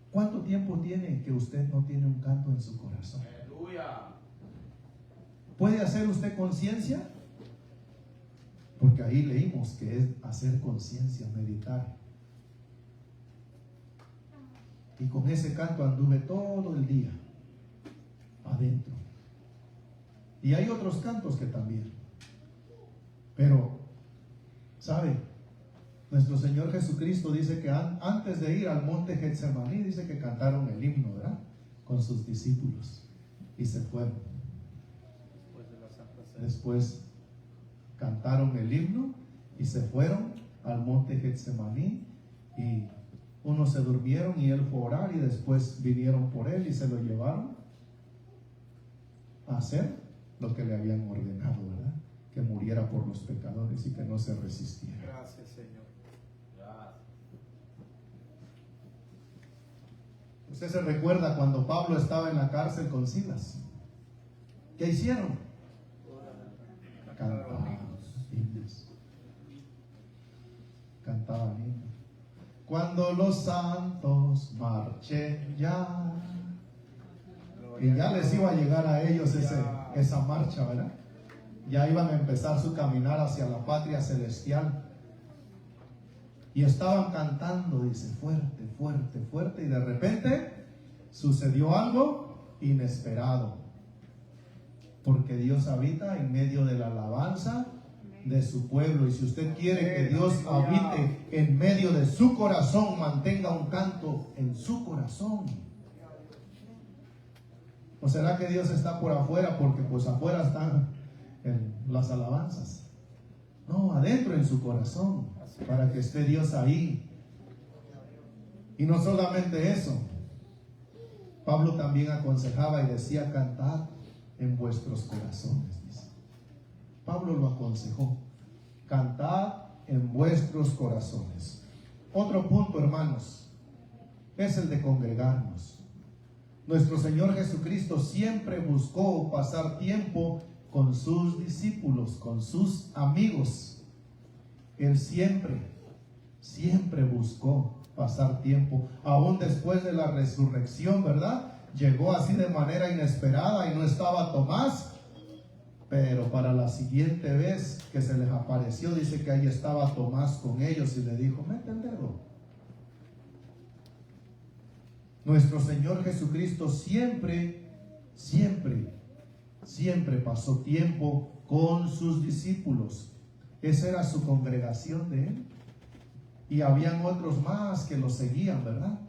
¿Cuánto tiempo tiene que usted no tiene un canto en su corazón? Aleluya. ¿Puede hacer usted conciencia? Porque ahí leímos que es hacer conciencia, meditar. Y con ese canto anduve todo el día adentro. Y hay otros cantos que también. Pero, ¿sabe? Nuestro Señor Jesucristo dice que antes de ir al monte Getsemaní, dice que cantaron el himno, ¿verdad? Con sus discípulos. Y se fueron. Después de la Santa Cena. Después cantaron el himno y se fueron al monte Getsemaní, y unos se durmieron y él fue a orar, y después vinieron por él y se lo llevaron a hacer lo que le habían ordenado, ¿verdad? Que muriera por los pecadores y que no se resistiera. Gracias, Señor. Gracias. Usted se recuerda cuando Pablo estaba en la cárcel con Silas. ¿Qué hicieron? Cantaban himnos. Cantaban himnos. Cuando los santos marchen ya. Y ya les iba a llegar a ellos esa marcha, ¿verdad? Ya iban a empezar su caminar hacia la patria celestial. Y estaban cantando, dice, fuerte, fuerte, fuerte. Y de repente sucedió algo inesperado. Porque Dios habita en medio de la alabanza de su pueblo. Y si usted quiere que Dios habite en medio de su corazón, mantenga un canto en su corazón. ¿O será que Dios está por afuera? Porque pues afuera están las alabanzas. No, adentro en su corazón, para que esté Dios ahí. Y no solamente eso, Pablo también aconsejaba y decía, cantad en vuestros corazones, dice. Pablo lo aconsejó, cantad en vuestros corazones. Otro punto, hermanos, es el de congregarnos. Nuestro Señor Jesucristo siempre buscó pasar tiempo con sus discípulos, con sus amigos. Él siempre buscó pasar tiempo, aún después de la resurrección, ¿verdad? Llegó así de manera inesperada y no estaba Tomás, pero para la siguiente vez que se les apareció, dice que ahí estaba Tomás con ellos y le dijo, mete el dedo. Nuestro Señor Jesucristo siempre pasó tiempo con sus discípulos. Esa era su congregación de él. Y habían otros más que lo seguían, ¿verdad?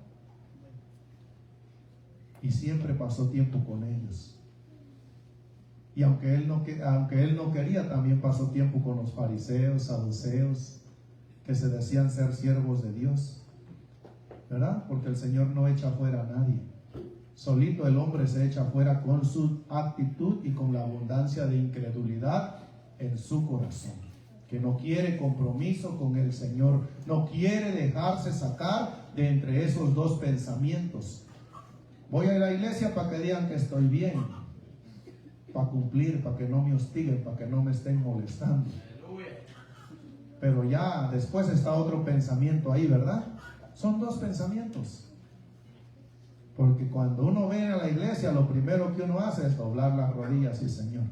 Y siempre pasó tiempo con ellos. Y aunque él no quería, también pasó tiempo con los fariseos, saduceos, que se decían ser siervos de Dios, ¿verdad? Porque el Señor no echa fuera a nadie. Solito el hombre se echa fuera con su actitud y con la abundancia de incredulidad en su corazón, que no quiere compromiso con el Señor, no quiere dejarse sacar de entre esos dos pensamientos. Voy a ir a la iglesia para que digan que estoy bien, para cumplir, para que no me hostiguen, para que no me estén molestando. Pero ya después está otro pensamiento ahí, ¿verdad? Son dos pensamientos. Porque cuando uno viene a la iglesia, lo primero que uno hace es doblar las rodillas y Señor,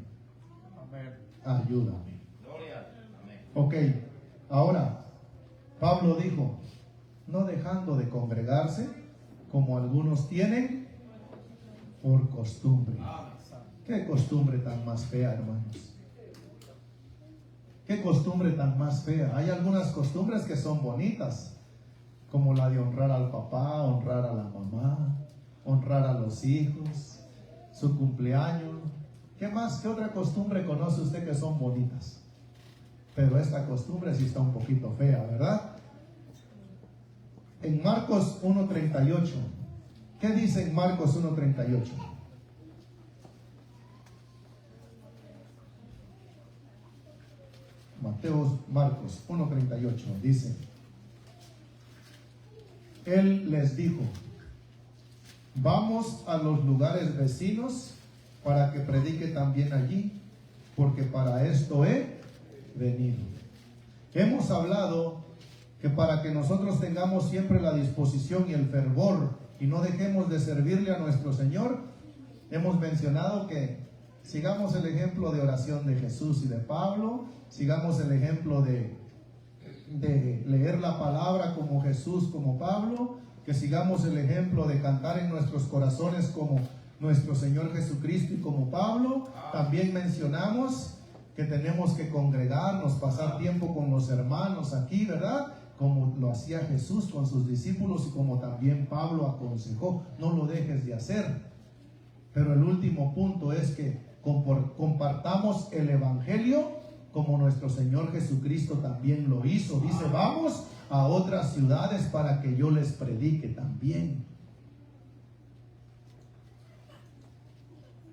Amén. ayúdame. Gloria. Amén. Ok, ahora Pablo dijo, no dejando de congregarse como algunos tienen por costumbre. Qué costumbre tan más fea, hermanos. Qué costumbre tan más fea. Hay algunas costumbres que son bonitas, como la de honrar al papá, honrar a la mamá, honrar a los hijos, su cumpleaños. ¿Qué más? ¿Qué otra costumbre conoce usted que son bonitas? Pero esta costumbre sí está un poquito fea, ¿verdad? En Marcos 1:38, ¿qué dice en Marcos 1:38? Marcos 1:38 dice: Él les dijo: vamos a los lugares vecinos para que predique también allí, porque para esto he venido. Hemos hablado que para que nosotros tengamos siempre la disposición y el fervor y no dejemos de servirle a nuestro Señor, hemos mencionado que sigamos el ejemplo de oración de Jesús y de Pablo, sigamos el ejemplo de leer la palabra como Jesús, como Pablo, que sigamos el ejemplo de cantar en nuestros corazones como nuestro Señor Jesucristo y como Pablo. También mencionamos que tenemos que congregarnos, pasar tiempo con los hermanos aquí, ¿verdad? Como lo hacía Jesús con sus discípulos y como también Pablo aconsejó, no lo dejes de hacer. Pero el último punto es que compartamos el Evangelio como nuestro Señor Jesucristo también lo hizo. Dice: vamos a otras ciudades para que yo les predique también.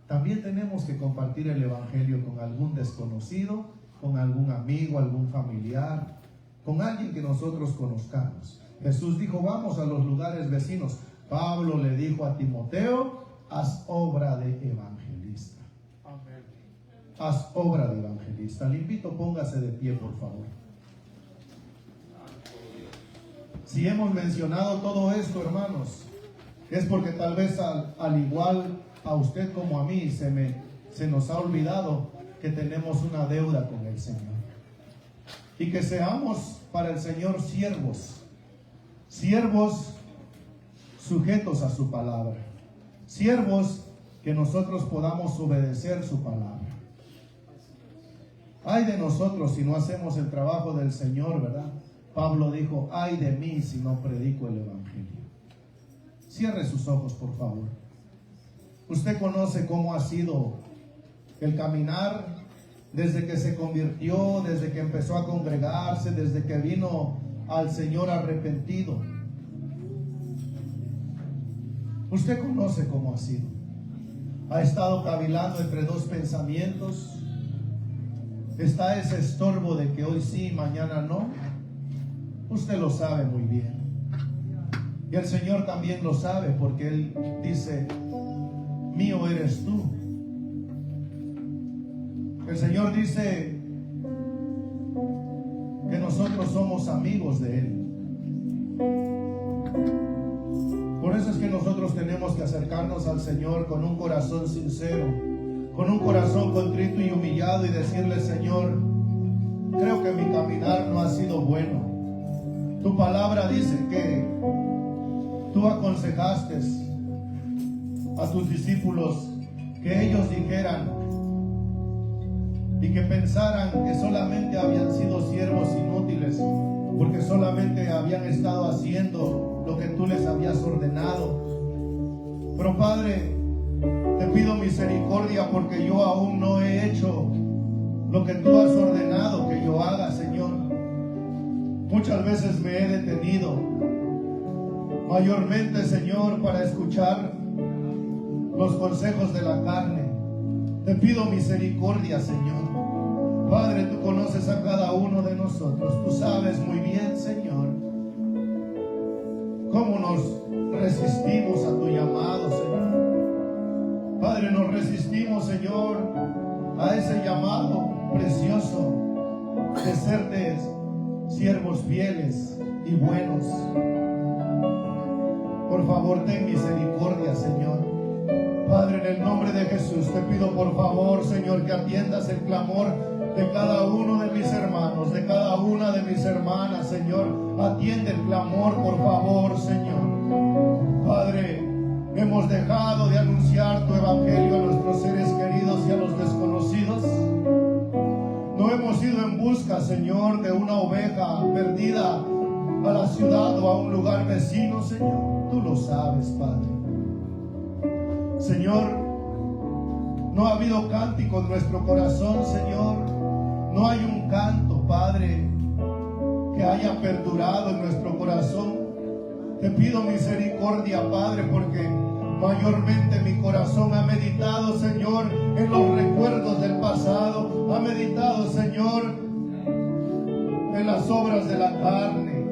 También tenemos que compartir el Evangelio con algún desconocido, con algún amigo, algún familiar, con alguien que nosotros conozcamos. Jesús dijo: vamos a los lugares vecinos. Pablo le dijo a Timoteo: haz obra de evangelista. Amén. Haz obra de evangelista. Le invito, póngase de pie, por favor. Si hemos mencionado todo esto, hermanos, es porque tal vez al igual a usted como a mí se nos ha olvidado que tenemos una deuda con el Señor. Y que seamos para el Señor siervos sujetos a su palabra, siervos que nosotros podamos obedecer su palabra. Ay de nosotros si no hacemos el trabajo del Señor, ¿verdad? Pablo dijo: ay de mí si no predico el Evangelio. Cierre sus ojos, por favor. Usted conoce cómo ha sido el caminar desde que se convirtió, desde que empezó a congregarse, desde que vino al Señor arrepentido. Usted conoce cómo ha sido. Ha estado cavilando entre dos pensamientos. Está ese estorbo de que hoy sí, mañana no. Usted lo sabe muy bien. Y el Señor también lo sabe, porque Él dice: mío eres tú. El Señor dice que nosotros somos amigos de Él. Por eso es que nosotros tenemos que acercarnos al Señor con un corazón sincero, con un corazón contrito y humillado, y decirle: Señor, creo que mi caminar no ha sido bueno. Tu palabra dice que tú aconsejaste a tus discípulos que ellos dijeran y que pensaran que solamente habían sido siervos inútiles, porque solamente habían estado haciendo lo que tú les habías ordenado. Pero Padre, te pido misericordia, porque yo aún no he hecho lo que tú has ordenado que yo haga, Señor. Muchas veces me he detenido, mayormente, Señor, para escuchar los consejos de la carne. Te pido misericordia, Señor. Padre, tú conoces a cada uno de nosotros. Tú sabes muy bien, Señor, cómo nos resistimos a tu llamado, Señor. Padre, nos resistimos, Señor, a ese llamado precioso de serte siervos fieles y buenos. Por favor, ten misericordia, Señor. Padre, en el nombre de Jesús, te pido por favor, Señor, que atiendas el clamor de cada uno de mis hermanos, de cada una de mis hermanas, Señor. Atiende el clamor, por favor, Señor. Padre, hemos dejado de anunciar tu evangelio a nuestros seres queridos y a los desconocidos. No hemos ido en busca, Señor, de una oveja perdida a la ciudad o a un lugar vecino, Señor. Tú lo sabes, Padre. Señor, no ha habido cántico en nuestro corazón, Señor. No hay un canto, Padre, que haya perdurado en nuestro corazón. Te pido misericordia, Padre, porque mayormente mi corazón ha meditado, Señor, en los recuerdos del pasado. Ha meditado, Señor, en las obras de la carne,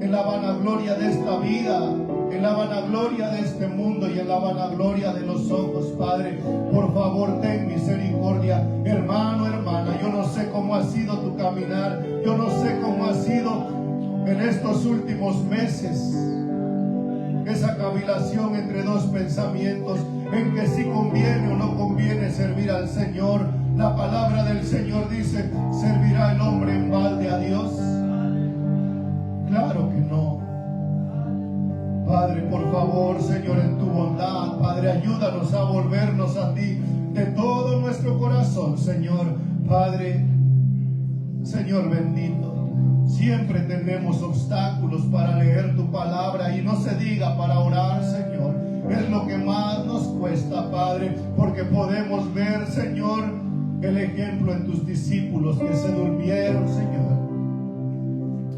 en la vanagloria de esta vida, en la vanagloria de este mundo y en la vanagloria de los ojos, Padre. Por favor, ten misericordia. Hermano, hermana, yo no sé cómo ha sido tu caminar, yo no sé cómo ha sido en estos últimos meses esa cavilación entre dos pensamientos, en que si conviene o no conviene servir al Señor. La palabra del Señor dice: ¿servirá el hombre en balde a Dios? Claro que no. Padre, por favor, Señor, en tu bondad, Padre, ayúdanos a volvernos a ti de todo nuestro corazón, Señor. Padre, Señor bendito, siempre tenemos obstáculos para leer tu palabra, y no se diga para orar, Señor. Es lo que más nos cuesta, Padre, porque podemos ver, Señor, el ejemplo en tus discípulos que se durmieron, Señor.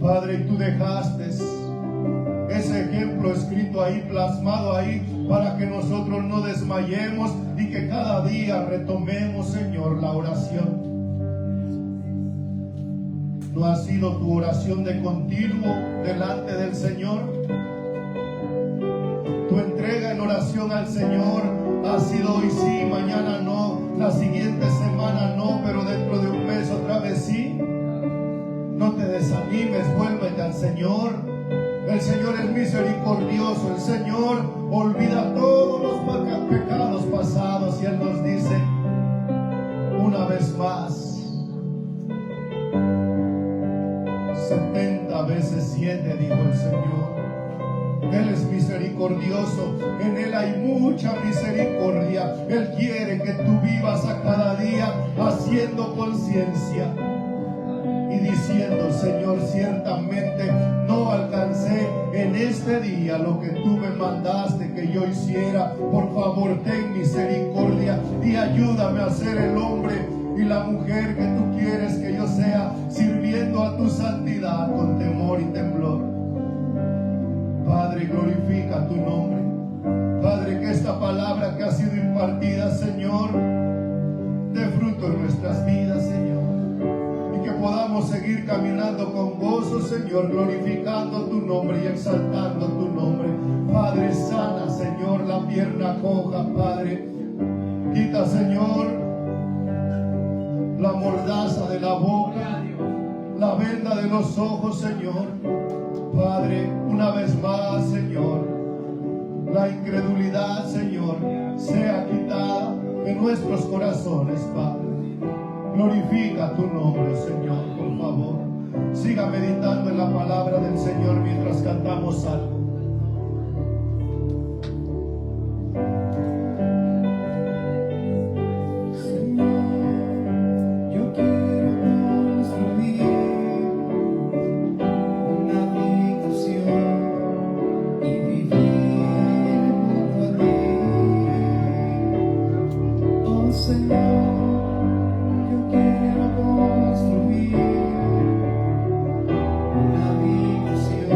Padre, y tú dejaste ese ejemplo escrito ahí, plasmado ahí, para que nosotros no desmayemos y que cada día retomemos, Señor, la oración. ¿No ha sido tu oración de continuo delante del Señor? Tu entrega en oración al Señor ha sido hoy sí, mañana no, la siguiente semana no, pero dentro de un mes otra vez sí. No te desanimes, vuélvete al Señor. El Señor es misericordioso, el Señor olvida todos los pecados pasados, y Él nos dice una vez más: 70 veces 7, dijo el Señor. Él es misericordioso, en Él hay mucha misericordia. Él quiere que tú vivas a cada día haciendo conciencia y diciendo: Señor, ciertamente no alcancé en este día lo que tú me mandaste que yo hiciera. Por favor, ten misericordia y ayúdame a ser el hombre y la mujer que tú quieres que yo sea, sirviendo a tu santidad con temor y temblor. Padre, glorifica tu nombre. Padre, que esta palabra que ha sido impartida, Señor, dé fruto en nuestras vidas, Señor, y que podamos seguir caminando con gozo, Señor, glorificando tu nombre y exaltando tu nombre. Padre, sana, Señor, la pierna coja, Padre. Quita, Señor, la mordaza de la boca, la venda de los ojos, Señor. Padre, una vez más, Señor, la incredulidad, Señor, sea quitada de nuestros corazones, Padre. Glorifica tu nombre, Señor, por favor. Siga meditando en la palabra del Señor mientras cantamos algo. Una habitación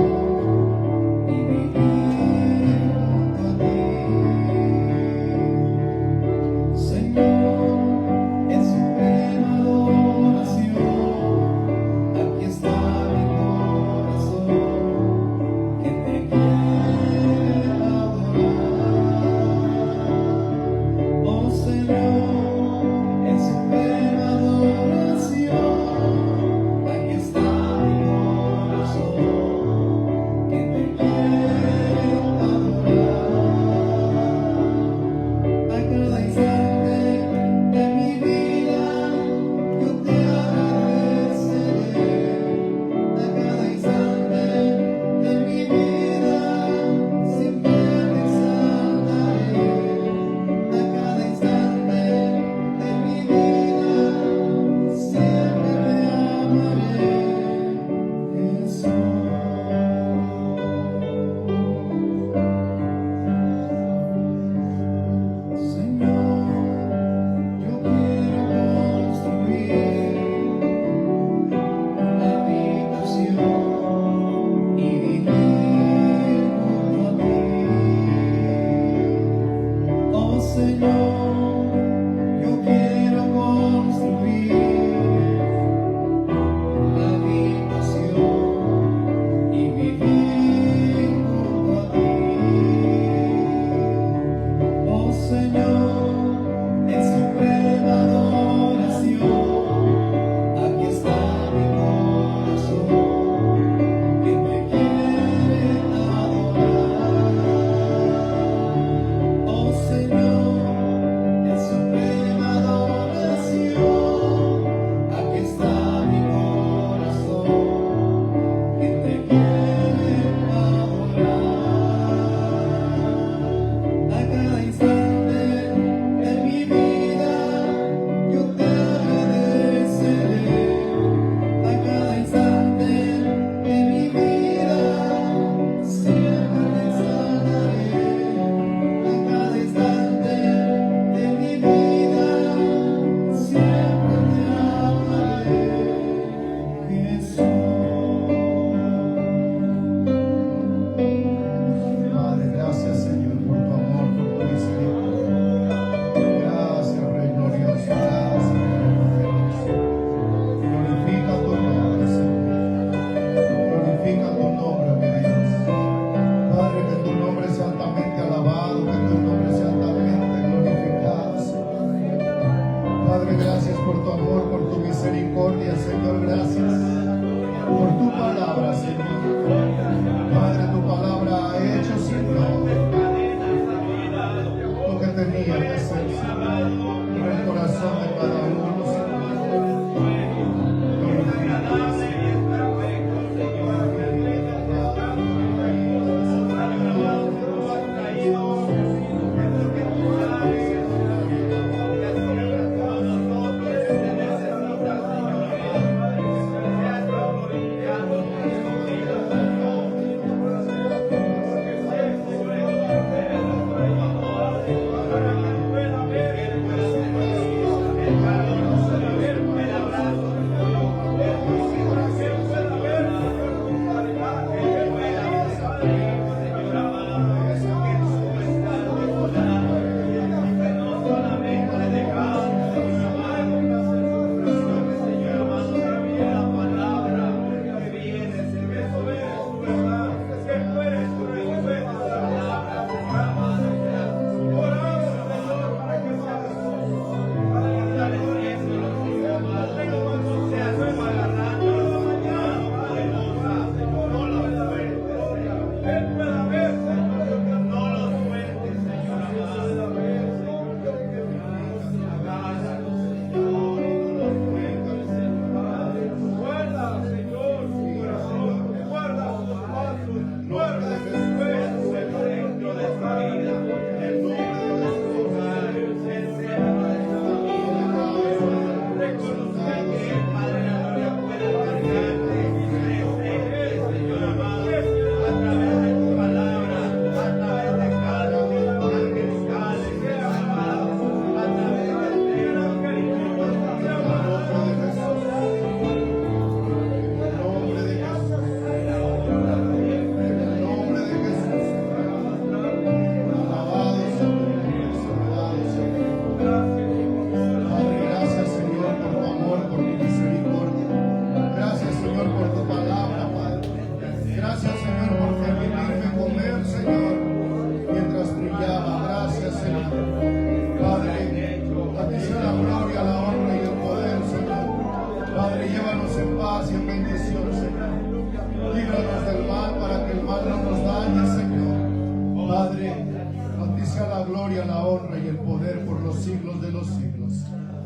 ti sea la gloria, la honra y el poder por los siglos de los siglos.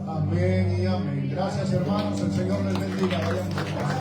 Amén y amén. Gracias, hermanos. El Señor les bendiga. Vayan.